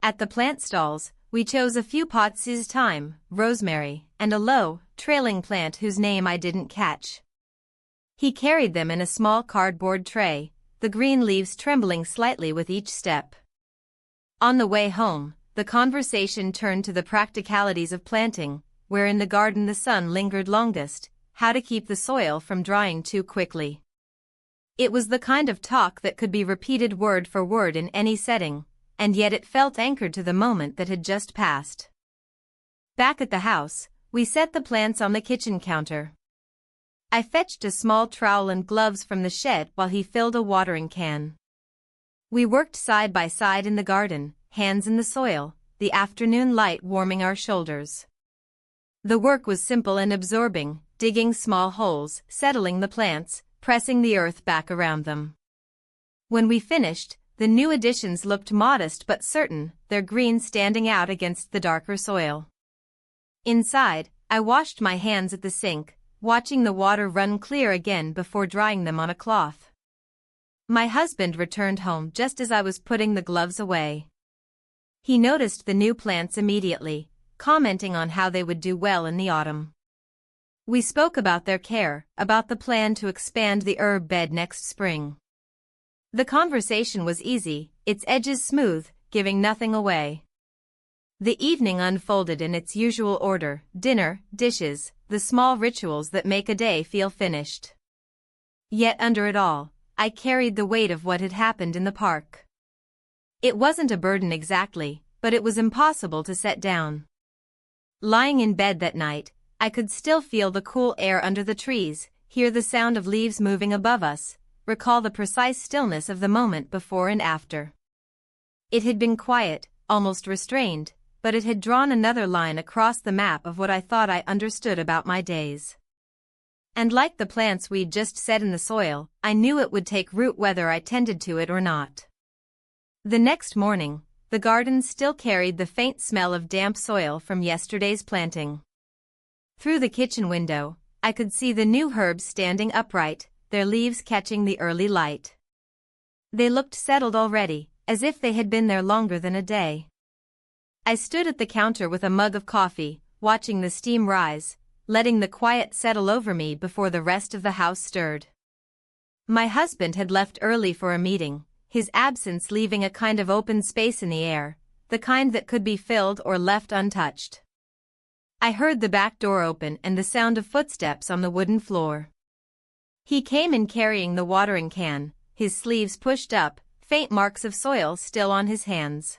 At the plant stalls, we chose a few pots of thyme, rosemary, and a low, trailing plant whose name I didn't catch. He carried them in a small cardboard tray, the green leaves trembling slightly with each step. On the way home, the conversation turned to the practicalities of planting, where in the garden the sun lingered longest, how to keep the soil from drying too quickly. It was the kind of talk that could be repeated word for word in any setting, and yet it felt anchored to the moment that had just passed. Back at the house, we set the plants on the kitchen counter. I fetched a small trowel and gloves from the shed while he filled a watering can. We worked side by side in the garden, hands in the soil, the afternoon light warming our shoulders. The work was simple and absorbing, digging small holes, settling the plants, pressing the earth back around them. When we finished, the new additions looked modest but certain, their green standing out against the darker soil. Inside, I washed my hands at the sink, watching the water run clear again before drying them on a cloth. My husband returned home just as I was putting the gloves away. He noticed the new plants immediately, commenting on how they would do well in the autumn. We spoke about their care, about the plan to expand the herb bed next spring. The conversation was easy, its edges smooth, giving nothing away. The evening unfolded in its usual order: dinner, dishes, the small rituals that make a day feel finished. Yet under it all, I carried the weight of what had happened in the park. It wasn't a burden exactly, but it was impossible to set down. Lying in bed that night, I could still feel the cool air under the trees, hear the sound of leaves moving above us, recall the precise stillness of the moment before and after. It had been quiet, almost restrained, but it had drawn another line across the map of what I thought I understood about my days. And like the plants we'd just set in the soil, I knew it would take root whether I tended to it or not. The next morning, the garden still carried the faint smell of damp soil from yesterday's planting. Through the kitchen window, I could see the new herbs standing upright, their leaves catching the early light. They looked settled already, as if they had been there longer than a day. I stood at the counter with a mug of coffee, watching the steam rise, letting the quiet settle over me before the rest of the house stirred. My husband had left early for a meeting, his absence leaving a kind of open space in the air, the kind that could be filled or left untouched. I heard the back door open and the sound of footsteps on the wooden floor. He came in carrying the watering can, his sleeves pushed up, faint marks of soil still on his hands.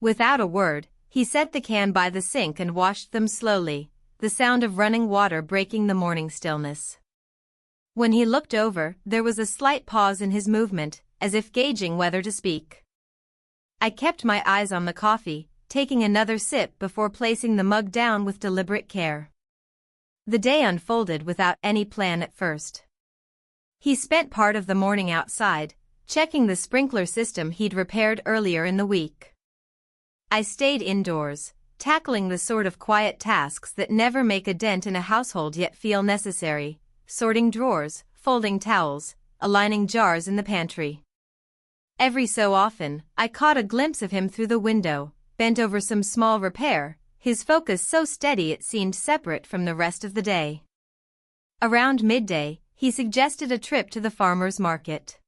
Without a word, he set the can by the sink and washed them slowly, the sound of running water breaking the morning stillness. When he looked over, there was a slight pause in his movement, as if gauging whether to speak. I kept my eyes on the coffee, taking another sip before placing the mug down with deliberate care. The day unfolded without any plan at first. He spent part of the morning outside, checking the sprinkler system he'd repaired earlier in the week. I stayed indoors, tackling the sort of quiet tasks that never make a dent in a household yet feel necessary: sorting drawers, folding towels, aligning jars in the pantry. Every so often, I caught a glimpse of him through the window, bent over some small repair, his focus so steady it seemed separate from the rest of the day. Around midday, he suggested a trip to the farmer's market.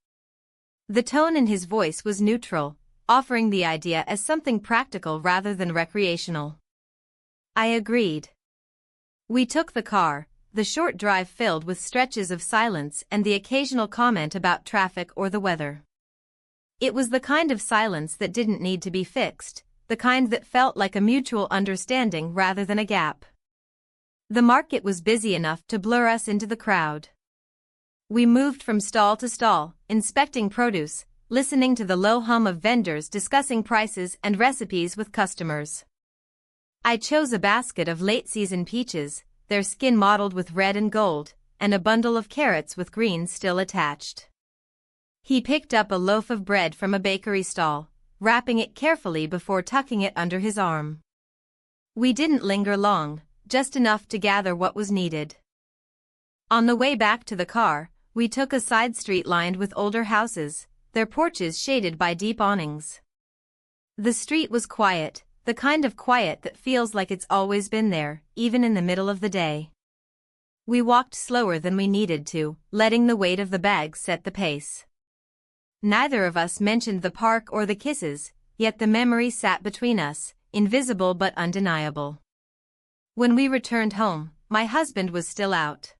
The tone in his voice was neutral, offering the idea as something practical rather than recreational. I agreed. We took the car, the short drive filled with stretches of silence and the occasional comment about traffic or the weather. It was the kind of silence that didn't need to be fixed, the kind that felt like a mutual understanding rather than a gap. The market was busy enough to blur us into the crowd. We moved from stall to stall, inspecting produce, listening to the low hum of vendors discussing prices and recipes with customers. I chose a basket of late-season peaches, their skin mottled with red and gold, and a bundle of carrots with greens still attached. He picked up a loaf of bread from a bakery stall, wrapping it carefully before tucking it under his arm. We didn't linger long, just enough to gather what was needed. On the way back to the car, we took a side street lined with older houses, their porches shaded by deep awnings. The street was quiet, the kind of quiet that feels like it's always been there, even in the middle of the day. We walked slower than we needed to, letting the weight of the bag set the pace. Neither of us mentioned the park or the kisses, yet the memory sat between us, invisible but undeniable. When we returned home, my husband was still out.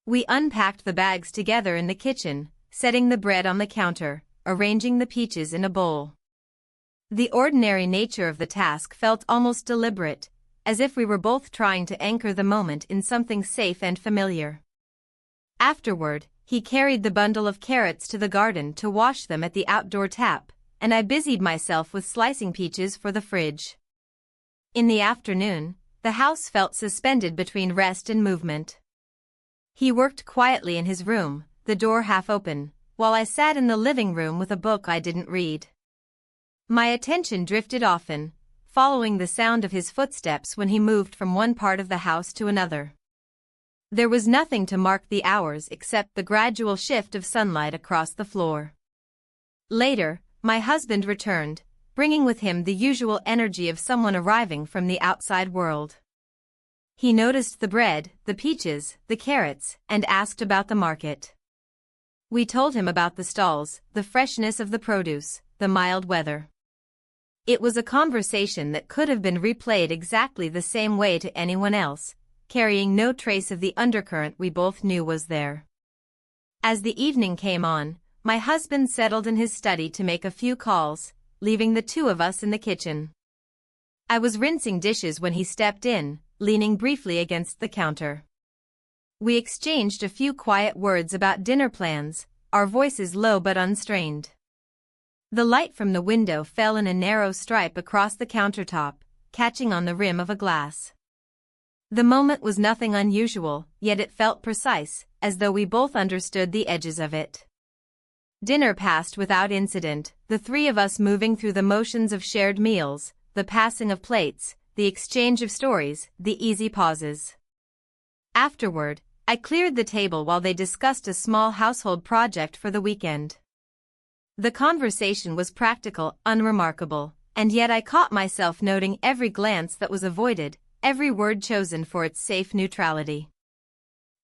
We unpacked the bags together in the kitchen, setting the bread on the counter, arranging the peaches in a bowl. The ordinary nature of the task felt almost deliberate, as if we were both trying to anchor the moment in something safe and familiar. Afterward, he carried the bundle of carrots to the garden to wash them at the outdoor tap, and I busied myself with slicing peaches for the fridge. In the afternoon, the house felt suspended between rest and movement. He worked quietly in his room, the door half open, while I sat in the living room with a book I didn't read. My attention drifted often, following the sound of his footsteps when he moved from one part of the house to another. There was nothing to mark the hours except the gradual shift of sunlight across the floor. Later, my husband returned, bringing with him the usual energy of someone arriving from the outside world. He noticed the bread, the peaches, the carrots, and asked about the market. We told him about the stalls, the freshness of the produce, the mild weather. It was a conversation that could have been replayed exactly the same way to anyone else, carrying no trace of the undercurrent we both knew was there. As the evening came on, my husband settled in his study to make a few calls, leaving the two of us in the kitchen. I was rinsing dishes when he stepped in, leaning briefly against the counter. We exchanged a few quiet words about dinner plans, our voices low but unstrained. The light from the window fell in a narrow stripe across the countertop, catching on the rim of a glass. The moment was nothing unusual, yet it felt precise, as though we both understood the edges of it. Dinner passed without incident, the three of us moving through the motions of shared meals, the passing of plates, the exchange of stories, the easy pauses. Afterward, I cleared the table while they discussed a small household project for the weekend. The conversation was practical, unremarkable, and yet I caught myself noting every glance that was avoided, every word chosen for its safe neutrality.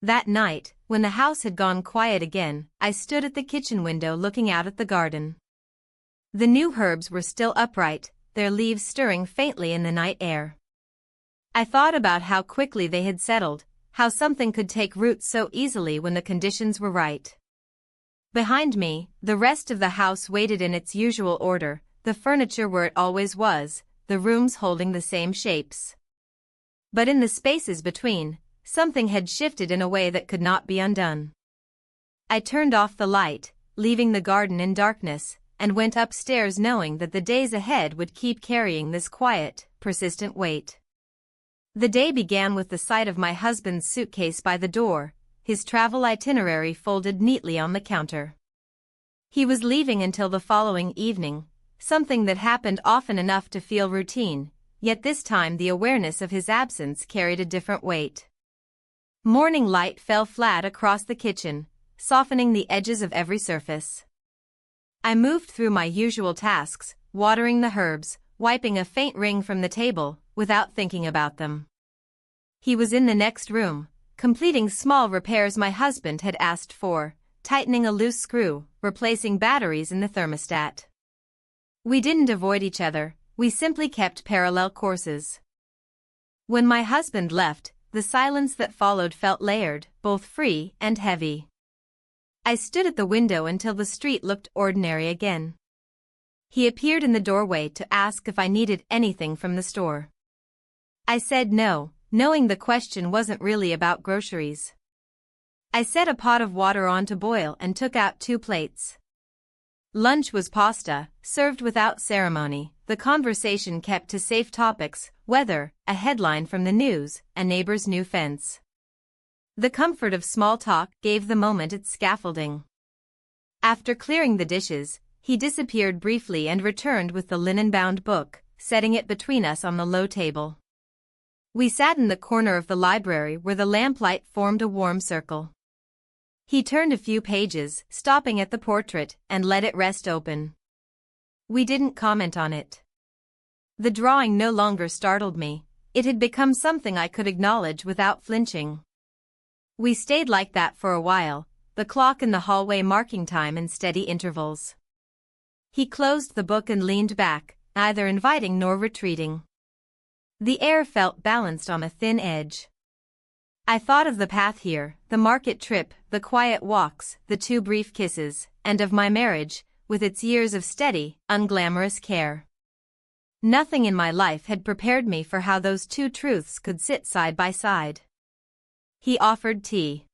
That night, when the house had gone quiet again, I stood at the kitchen window looking out at the garden. The new herbs were still upright, their leaves stirring faintly in the night air. I thought about how quickly they had settled, how something could take root so easily when the conditions were right. Behind me, the rest of the house waited in its usual order, the furniture where it always was, the rooms holding the same shapes. But in the spaces between, something had shifted in a way that could not be undone. I turned off the light, leaving the garden in darkness, and went upstairs knowing that the days ahead would keep carrying this quiet, persistent weight. The day began with the sight of my husband's suitcase by the door, his travel itinerary folded neatly on the counter. He was leaving until the following evening, something that happened often enough to feel routine, yet this time the awareness of his absence carried a different weight. Morning light fell flat across the kitchen, softening the edges of every surface. I moved through my usual tasks, watering the herbs, wiping a faint ring from the table, without thinking about them. He was in the next room, completing small repairs my husband had asked for, tightening a loose screw, replacing batteries in the thermostat. We didn't avoid each other, we simply kept parallel courses. When my husband left, the silence that followed felt layered, both free and heavy. I stood at the window until the street looked ordinary again. He appeared in the doorway to ask if I needed anything from the store. I said no, knowing the question wasn't really about groceries. I set a pot of water on to boil and took out 2 plates. Lunch was pasta, served without ceremony. The conversation kept to safe topics, weather, a headline from the news, a neighbor's new fence. The comfort of small talk gave the moment its scaffolding. After clearing the dishes, he disappeared briefly and returned with the linen-bound book, setting it between us on the low table. We sat in the corner of the library where the lamplight formed a warm circle. He turned a few pages, stopping at the portrait, and let it rest open. We didn't comment on it. The drawing no longer startled me, it had become something I could acknowledge without flinching. We stayed like that for a while, the clock in the hallway marking time in steady intervals. He closed the book and leaned back, neither inviting nor retreating. The air felt balanced on a thin edge. I thought of the path here, the market trip, the quiet walks, the 2 brief kisses, and of my marriage, with its years of steady, unglamorous care. Nothing in my life had prepared me for how those 2 truths could sit side by side. He offered tea.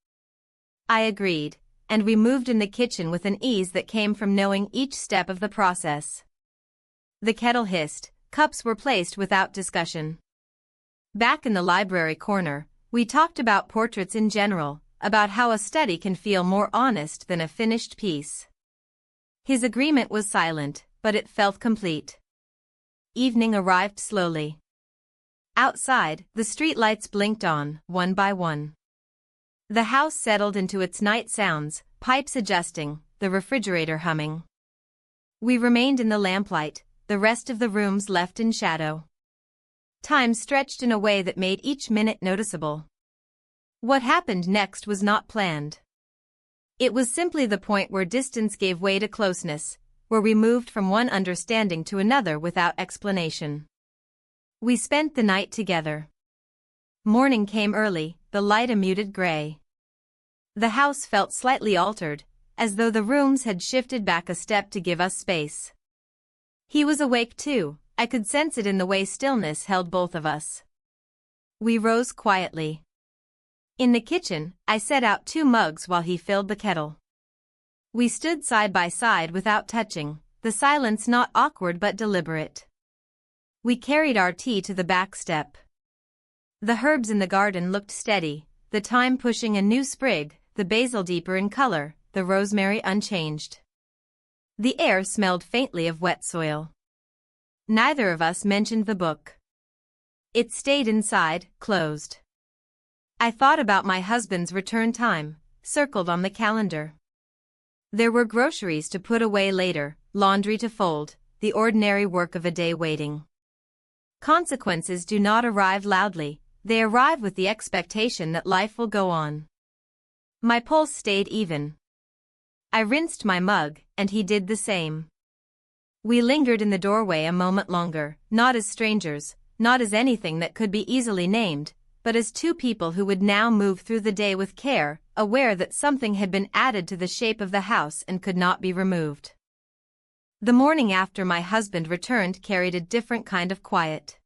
I agreed, and we moved in the kitchen with an ease that came from knowing each step of the process. The kettle hissed, cups were placed without discussion. Back in the library corner, we talked about portraits in general, about how a study can feel more honest than a finished piece. His agreement was silent, but it felt complete. Evening arrived slowly. Outside, the streetlights blinked on, one by one. The house settled into its night sounds, pipes adjusting, the refrigerator humming. We remained in the lamplight, the rest of the rooms left in shadow. Time stretched in a way that made each minute noticeable. What happened next was not planned. It was simply the point where distance gave way to closeness, where we moved from one understanding to another without explanation. We spent the night together. Morning came early, the light a muted gray. The house felt slightly altered, as though the rooms had shifted back a step to give us space. He was awake too, I could sense it in the way stillness held both of us. We rose quietly. In the kitchen, I set out 2 mugs while he filled the kettle. We stood side by side without touching, the silence not awkward but deliberate. We carried our tea to the back step. The herbs in the garden looked steady, the thyme pushing a new sprig, the basil deeper in color, the rosemary unchanged. The air smelled faintly of wet soil. Neither of us mentioned the book. It stayed inside, closed. I thought about my husband's return time, circled on the calendar. There were groceries to put away later, laundry to fold, the ordinary work of a day waiting. Consequences do not arrive loudly, they arrive with the expectation that life will go on. My pulse stayed even. I rinsed my mug, and he did the same. We lingered in the doorway a moment longer, not as strangers, not as anything that could be easily named, but as 2 people who would now move through the day with care, aware that something had been added to the shape of the house and could not be removed. The morning after my husband returned carried a different kind of quiet.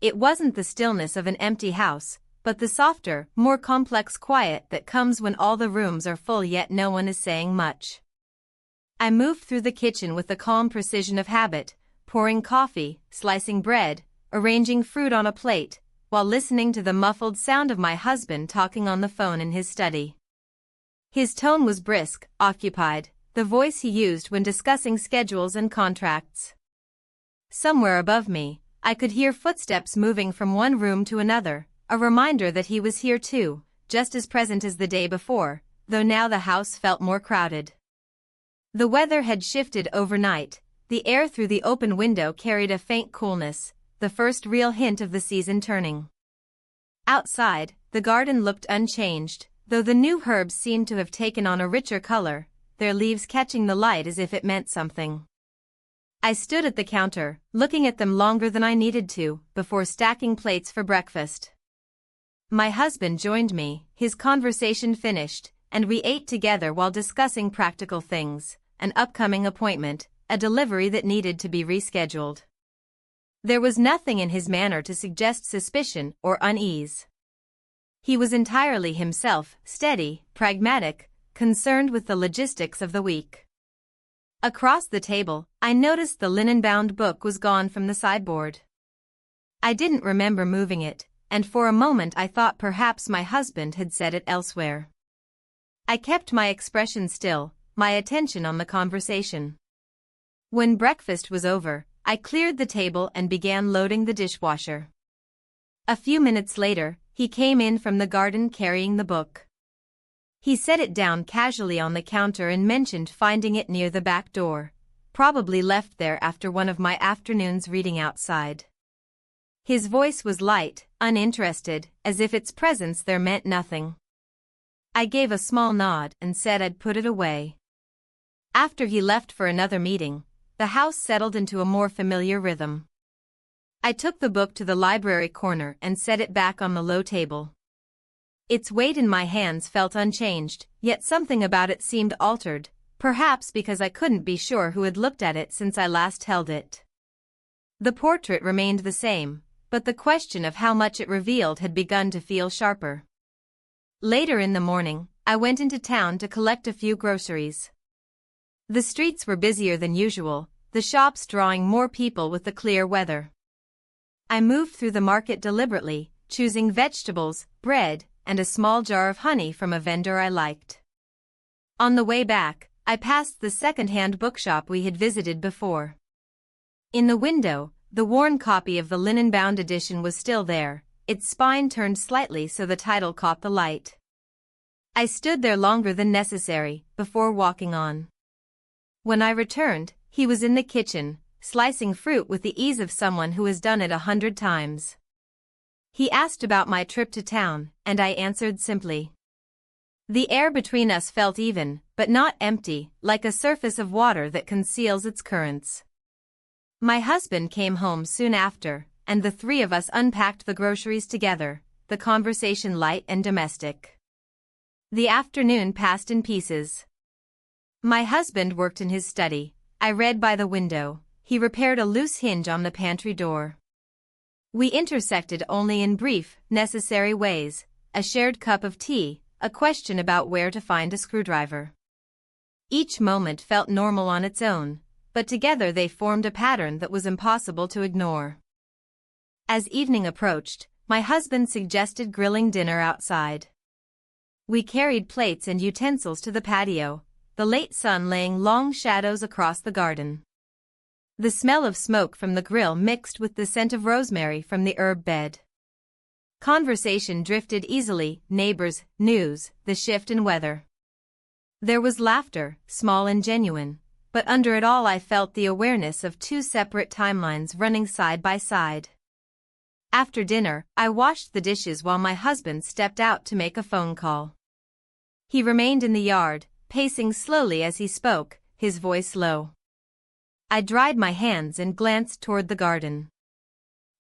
It wasn't the stillness of an empty house, but the softer, more complex quiet that comes when all the rooms are full yet no one is saying much. I moved through the kitchen with the calm precision of habit, pouring coffee, slicing bread, arranging fruit on a plate, while listening to the muffled sound of my husband talking on the phone in his study. His tone was brisk, occupied, the voice he used when discussing schedules and contracts. Somewhere above me, I could hear footsteps moving from one room to another, a reminder that he was here too, just as present as the day before, though now the house felt more crowded. The weather had shifted overnight, the air through the open window carried a faint coolness, the first real hint of the season turning. Outside, the garden looked unchanged, though the new herbs seemed to have taken on a richer color, their leaves catching the light as if it meant something. I stood at the counter, looking at them longer than I needed to, before stacking plates for breakfast. My husband joined me, his conversation finished, and we ate together while discussing practical things, an upcoming appointment, a delivery that needed to be rescheduled. There was nothing in his manner to suggest suspicion or unease. He was entirely himself, steady, pragmatic, concerned with the logistics of the week. Across the table, I noticed the linen-bound book was gone from the sideboard. I didn't remember moving it, and for a moment I thought perhaps my husband had set it elsewhere. I kept my expression still, my attention on the conversation. When breakfast was over, I cleared the table and began loading the dishwasher. A few minutes later, he came in from the garden carrying the book. He set it down casually on the counter and mentioned finding it near the back door, probably left there after one of my afternoons reading outside. His voice was light, uninterested, as if its presence there meant nothing. I gave a small nod and said I'd put it away. After he left for another meeting, the house settled into a more familiar rhythm. I took the book to the library corner and set it back on the low table. Its weight in my hands felt unchanged, yet something about it seemed altered, perhaps because I couldn't be sure who had looked at it since I last held it. The portrait remained the same, but the question of how much it revealed had begun to feel sharper. Later in the morning, I went into town to collect a few groceries. The streets were busier than usual, the shops drawing more people with the clear weather. I moved through the market deliberately, choosing vegetables, bread, and a small jar of honey from a vendor I liked. On the way back, I passed the second-hand bookshop we had visited before. In the window, the worn copy of the linen-bound edition was still there, its spine turned slightly so the title caught the light. I stood there longer than necessary, before walking on. When I returned, he was in the kitchen, slicing fruit with the ease of someone who has done it 100 times. He asked about my trip to town, and I answered simply. The air between us felt even, but not empty, like a surface of water that conceals its currents. My husband came home soon after, and the three of us unpacked the groceries together, the conversation light and domestic. The afternoon passed in pieces. My husband worked in his study, I read by the window, he repaired a loose hinge on the pantry door. We intersected only in brief, necessary ways, a shared cup of tea, a question about where to find a screwdriver. Each moment felt normal on its own, but together they formed a pattern that was impossible to ignore. As evening approached, my husband suggested grilling dinner outside. We carried plates and utensils to the patio, the late sun laying long shadows across the garden. The smell of smoke from the grill mixed with the scent of rosemary from the herb bed. Conversation drifted easily, neighbors, news, the shift in weather. There was laughter, small and genuine, but under it all I felt the awareness of two separate timelines running side by side. After dinner, I washed the dishes while my husband stepped out to make a phone call. He remained in the yard, pacing slowly as he spoke, his voice low. I dried my hands and glanced toward the garden.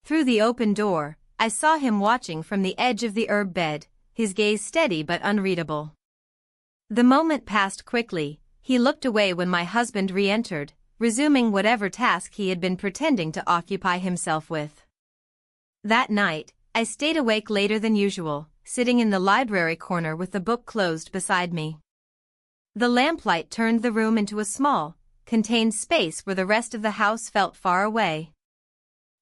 Through the open door, I saw him watching from the edge of the herb bed, his gaze steady but unreadable. The moment passed quickly, he looked away when my husband re-entered, resuming whatever task he had been pretending to occupy himself with. That night, I stayed awake later than usual, sitting in the library corner with the book closed beside me. The lamplight turned the room into a small, contained space where the rest of the house felt far away.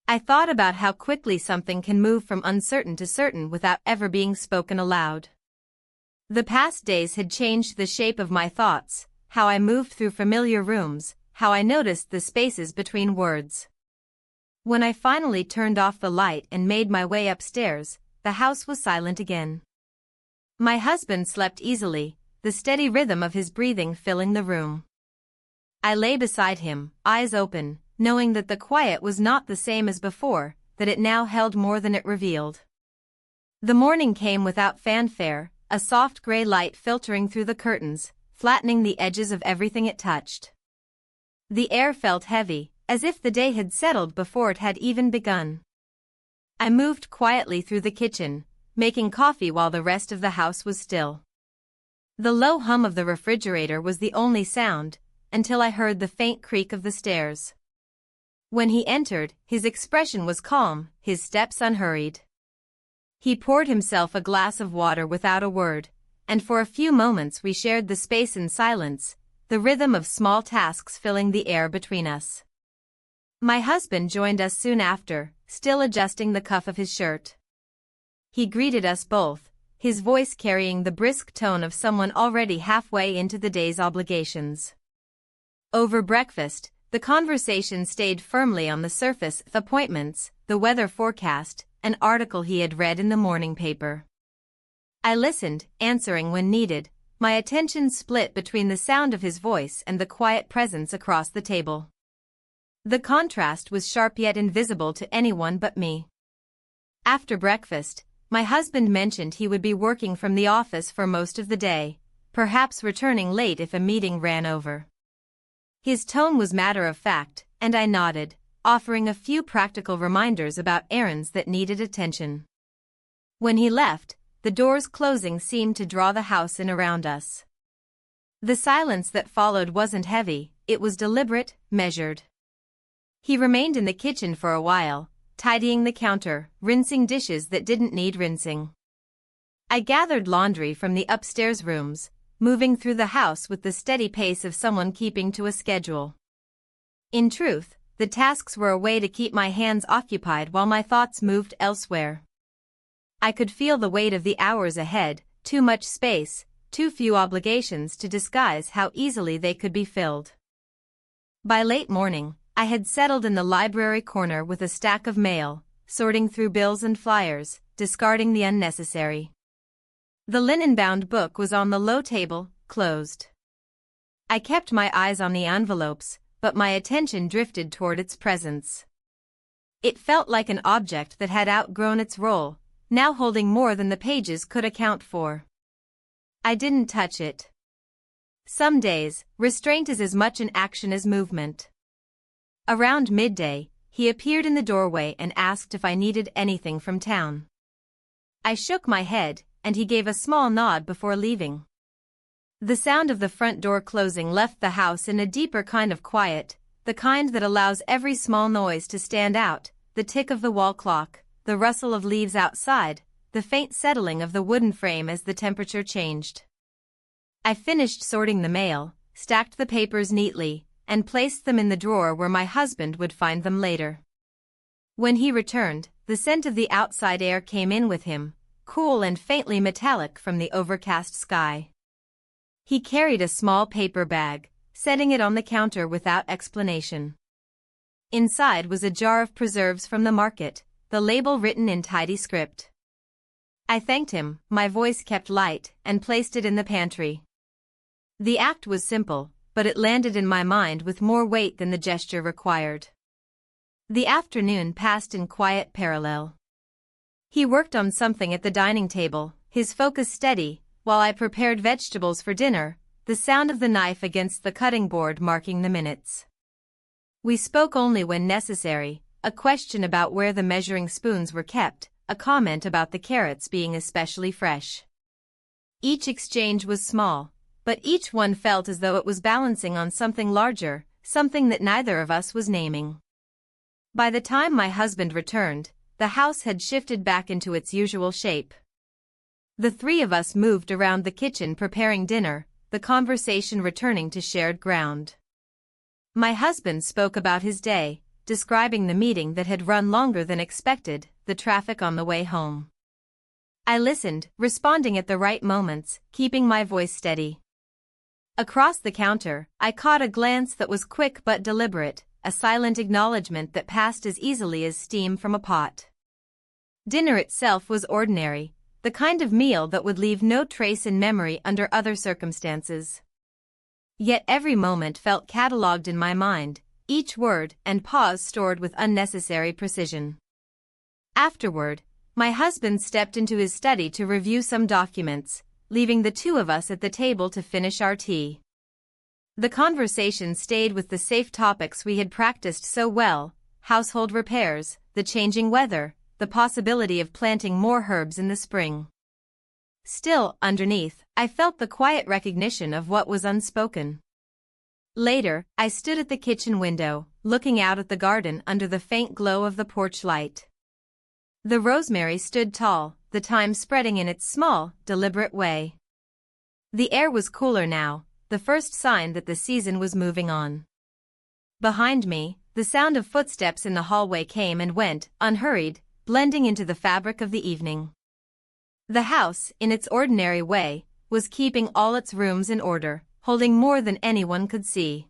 I thought about how quickly something can move from uncertain to certain without ever being spoken aloud. The past days had changed the shape of my thoughts, how I moved through familiar rooms, how I noticed the spaces between words. When I finally turned off the light and made my way upstairs, the house was silent again. My husband slept easily, the steady rhythm of his breathing filling the room. I lay beside him, eyes open, knowing that the quiet was not the same as before, that it now held more than it revealed. The morning came without fanfare, a soft gray light filtering through the curtains, flattening the edges of everything it touched. The air felt heavy, as if the day had settled before it had even begun. I moved quietly through the kitchen, making coffee while the rest of the house was still. The low hum of the refrigerator was the only sound, until I heard the faint creak of the stairs. When he entered, his expression was calm, his steps unhurried. He poured himself a glass of water without a word, and for a few moments we shared the space in silence, the rhythm of small tasks filling the air between us. My husband joined us soon after, still adjusting the cuff of his shirt. He greeted us both, his voice carrying the brisk tone of someone already halfway into the day's obligations. Over breakfast, the conversation stayed firmly on the surface: appointments, the weather forecast, an article he had read in the morning paper. I listened, answering when needed, my attention split between the sound of his voice and the quiet presence across the table. The contrast was sharp yet invisible to anyone but me. After breakfast, my husband mentioned he would be working from the office for most of the day, perhaps returning late if a meeting ran over. His tone was matter-of-fact, and I nodded, offering a few practical reminders about errands that needed attention. When he left, the doors closing seemed to draw the house in around us. The silence that followed wasn't heavy, it was deliberate, measured. He remained in the kitchen for a while, tidying the counter, rinsing dishes that didn't need rinsing. I gathered laundry from the upstairs rooms, moving through the house with the steady pace of someone keeping to a schedule. In truth, the tasks were a way to keep my hands occupied while my thoughts moved elsewhere. I could feel the weight of the hours ahead, too much space, too few obligations to disguise how easily they could be filled. By late morning, I had settled in the library corner with a stack of mail, sorting through bills and flyers, discarding the unnecessary. The linen-bound book was on the low table, closed. I kept my eyes on the envelopes, but my attention drifted toward its presence. It felt like an object that had outgrown its role, now holding more than the pages could account for. I didn't touch it. Some days, restraint is as much an action as movement. Around midday, he appeared in the doorway and asked if I needed anything from town. I shook my head, and he gave a small nod before leaving. The sound of the front door closing left the house in a deeper kind of quiet, the kind that allows every small noise to stand out, the tick of the wall clock, the rustle of leaves outside, the faint settling of the wooden frame as the temperature changed. I finished sorting the mail, stacked the papers neatly, and placed them in the drawer where my husband would find them later. When he returned, the scent of the outside air came in with him, cool and faintly metallic from the overcast sky. He carried a small paper bag, setting it on the counter without explanation. Inside was a jar of preserves from the market, the label written in tidy script. I thanked him, my voice kept light, and placed it in the pantry. The act was simple, but it landed in my mind with more weight than the gesture required. The afternoon passed in quiet parallel. He worked on something at the dining table, his focus steady, while I prepared vegetables for dinner, the sound of the knife against the cutting board marking the minutes. We spoke only when necessary, a question about where the measuring spoons were kept, a comment about the carrots being especially fresh. Each exchange was small, but each one felt as though it was balancing on something larger, something that neither of us was naming. By the time my husband returned, the house had shifted back into its usual shape. The three of us moved around the kitchen preparing dinner, the conversation returning to shared ground. My husband spoke about his day, describing the meeting that had run longer than expected, the traffic on the way home. I listened, responding at the right moments, keeping my voice steady. Across the counter, I caught a glance that was quick but deliberate, a silent acknowledgement that passed as easily as steam from a pot. Dinner itself was ordinary, the kind of meal that would leave no trace in memory under other circumstances. Yet every moment felt catalogued in my mind, each word and pause stored with unnecessary precision. Afterward, my husband stepped into his study to review some documents, leaving the two of us at the table to finish our tea. The conversation stayed with the safe topics we had practiced so well: household repairs, the changing weather, the possibility of planting more herbs in the spring. Still, underneath, I felt the quiet recognition of what was unspoken. Later, I stood at the kitchen window, looking out at the garden under the faint glow of the porch light. The rosemary stood tall, the thyme spreading in its small, deliberate way. The air was cooler now, the first sign that the season was moving on. Behind me, the sound of footsteps in the hallway came and went, unhurried, blending into the fabric of the evening. The house, in its ordinary way, was keeping all its rooms in order, holding more than anyone could see.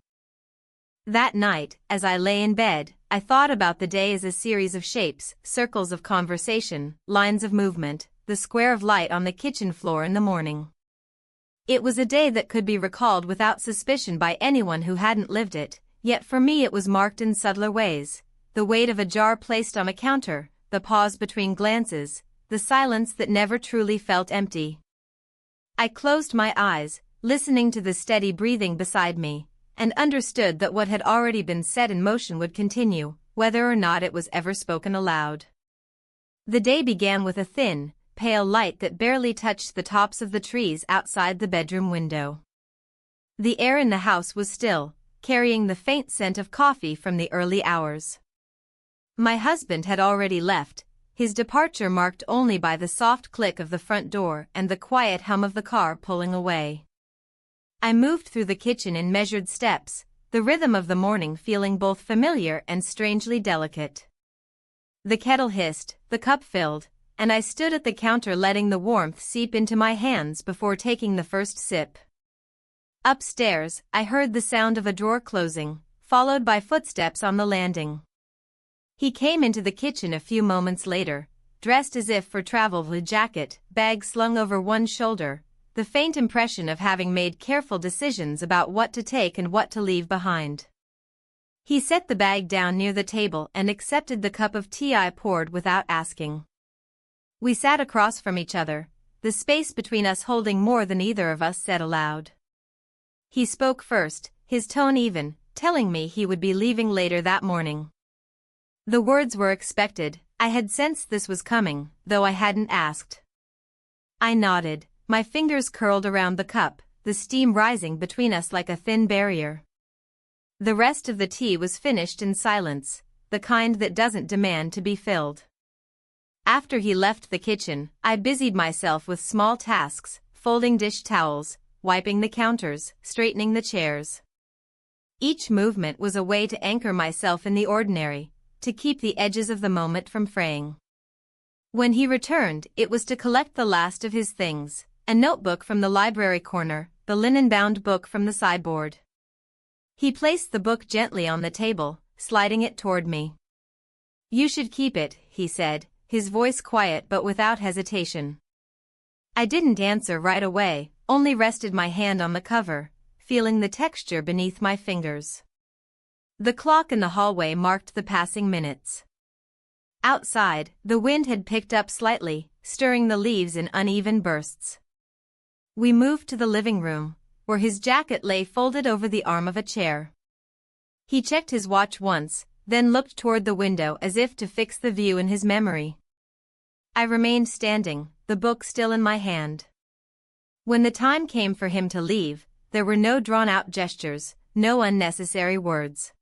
That night, as I lay in bed, I thought about the day as a series of shapes, circles of conversation, lines of movement, the square of light on the kitchen floor in the morning. It was a day that could be recalled without suspicion by anyone who hadn't lived it, yet for me it was marked in subtler ways: the weight of a jar placed on a counter, the pause between glances, the silence that never truly felt empty. I closed my eyes, listening to the steady breathing beside me, and understood that what had already been set in motion would continue, whether or not it was ever spoken aloud. The day began with a thin, pale light that barely touched the tops of the trees outside the bedroom window. The air in the house was still, carrying the faint scent of coffee from the early hours. My husband had already left, his departure marked only by the soft click of the front door and the quiet hum of the car pulling away. I moved through the kitchen in measured steps, the rhythm of the morning feeling both familiar and strangely delicate. The kettle hissed, the cup filled, and I stood at the counter letting the warmth seep into my hands before taking the first sip. Upstairs, I heard the sound of a drawer closing, followed by footsteps on the landing. He came into the kitchen a few moments later, dressed as if for travel with a jacket, bag slung over one shoulder, the faint impression of having made careful decisions about what to take and what to leave behind. He set the bag down near the table and accepted the cup of tea I poured without asking. We sat across from each other, the space between us holding more than either of us said aloud. He spoke first, his tone even, telling me he would be leaving later that morning. The words were expected, I had sensed this was coming, though I hadn't asked. I nodded, my fingers curled around the cup, the steam rising between us like a thin barrier. The rest of the tea was finished in silence, the kind that doesn't demand to be filled. After he left the kitchen, I busied myself with small tasks, folding dish towels, wiping the counters, straightening the chairs. Each movement was a way to anchor myself in the ordinary, to keep the edges of the moment from fraying. When he returned, it was to collect the last of his things, a notebook from the library corner, the linen-bound book from the sideboard. He placed the book gently on the table, sliding it toward me. "You should keep it," he said, his voice quiet but without hesitation. I didn't answer right away, only rested my hand on the cover, feeling the texture beneath my fingers. The clock in the hallway marked the passing minutes. Outside, the wind had picked up slightly, stirring the leaves in uneven bursts. We moved to the living room, where his jacket lay folded over the arm of a chair. He checked his watch once, then looked toward the window as if to fix the view in his memory. I remained standing, the book still in my hand. When the time came for him to leave, there were no drawn-out gestures, no unnecessary words.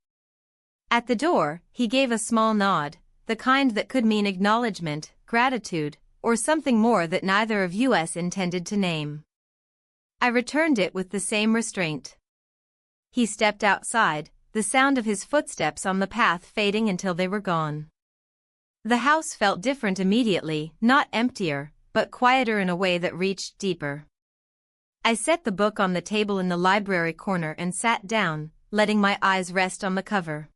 At the door, he gave a small nod, the kind that could mean acknowledgement, gratitude, or something more that neither of us intended to name. I returned it with the same restraint. He stepped outside, the sound of his footsteps on the path fading until they were gone. The house felt different immediately, not emptier, but quieter in a way that reached deeper. I set the book on the table in the library corner and sat down, letting my eyes rest on the cover.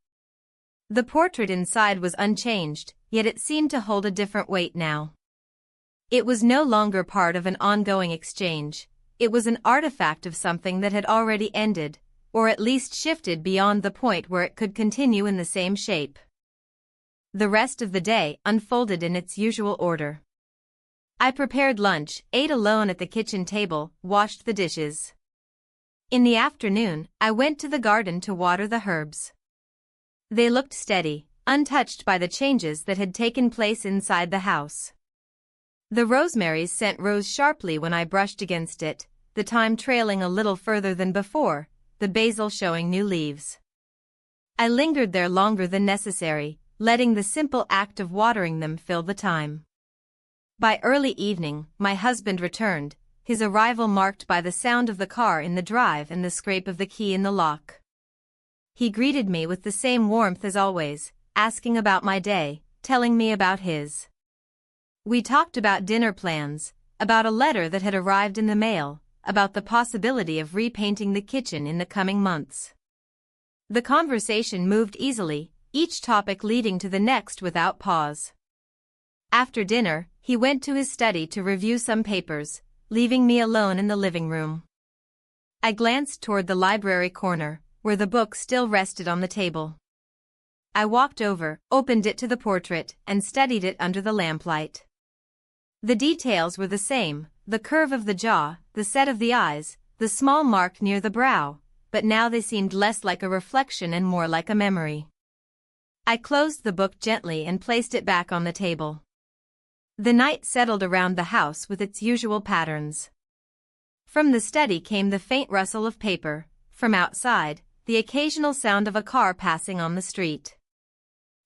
The portrait inside was unchanged, yet it seemed to hold a different weight now. It was no longer part of an ongoing exchange, it was an artifact of something that had already ended, or at least shifted beyond the point where it could continue in the same shape. The rest of the day unfolded in its usual order. I prepared lunch, ate alone at the kitchen table, washed the dishes. In the afternoon, I went to the garden to water the herbs. They looked steady, untouched by the changes that had taken place inside the house. The rosemary's scent rose sharply when I brushed against it, the thyme trailing a little further than before, the basil showing new leaves. I lingered there longer than necessary, letting the simple act of watering them fill the time. By early evening, my husband returned, his arrival marked by the sound of the car in the drive and the scrape of the key in the lock. He greeted me with the same warmth as always, asking about my day, telling me about his. We talked about dinner plans, about a letter that had arrived in the mail, about the possibility of repainting the kitchen in the coming months. The conversation moved easily, each topic leading to the next without pause. After dinner, he went to his study to review some papers, leaving me alone in the living room. I glanced toward the library corner, where the book still rested on the table. I walked over, opened it to the portrait, and studied it under the lamplight. The details were the same, the curve of the jaw, the set of the eyes, the small mark near the brow, but now they seemed less like a reflection and more like a memory. I closed the book gently and placed it back on the table. The night settled around the house with its usual patterns. From the study came the faint rustle of paper, from outside, the occasional sound of a car passing on the street.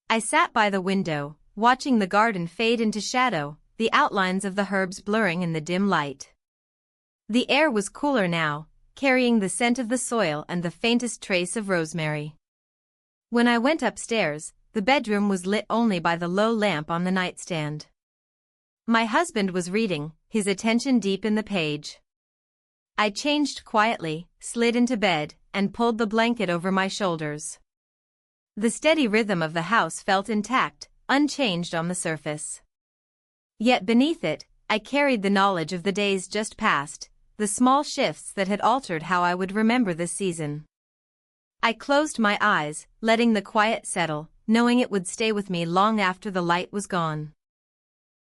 I sat by the window, watching the garden fade into shadow, the outlines of the herbs blurring in the dim light. The air was cooler now, carrying the scent of the soil and the faintest trace of rosemary. When I went upstairs, the bedroom was lit only by the low lamp on the nightstand. My husband was reading, his attention deep in the page. I changed quietly, slid into bed, and pulled the blanket over my shoulders. The steady rhythm of the house felt intact, unchanged on the surface. Yet beneath it, I carried the knowledge of the days just past, the small shifts that had altered how I would remember this season. I closed my eyes, letting the quiet settle, knowing it would stay with me long after the light was gone.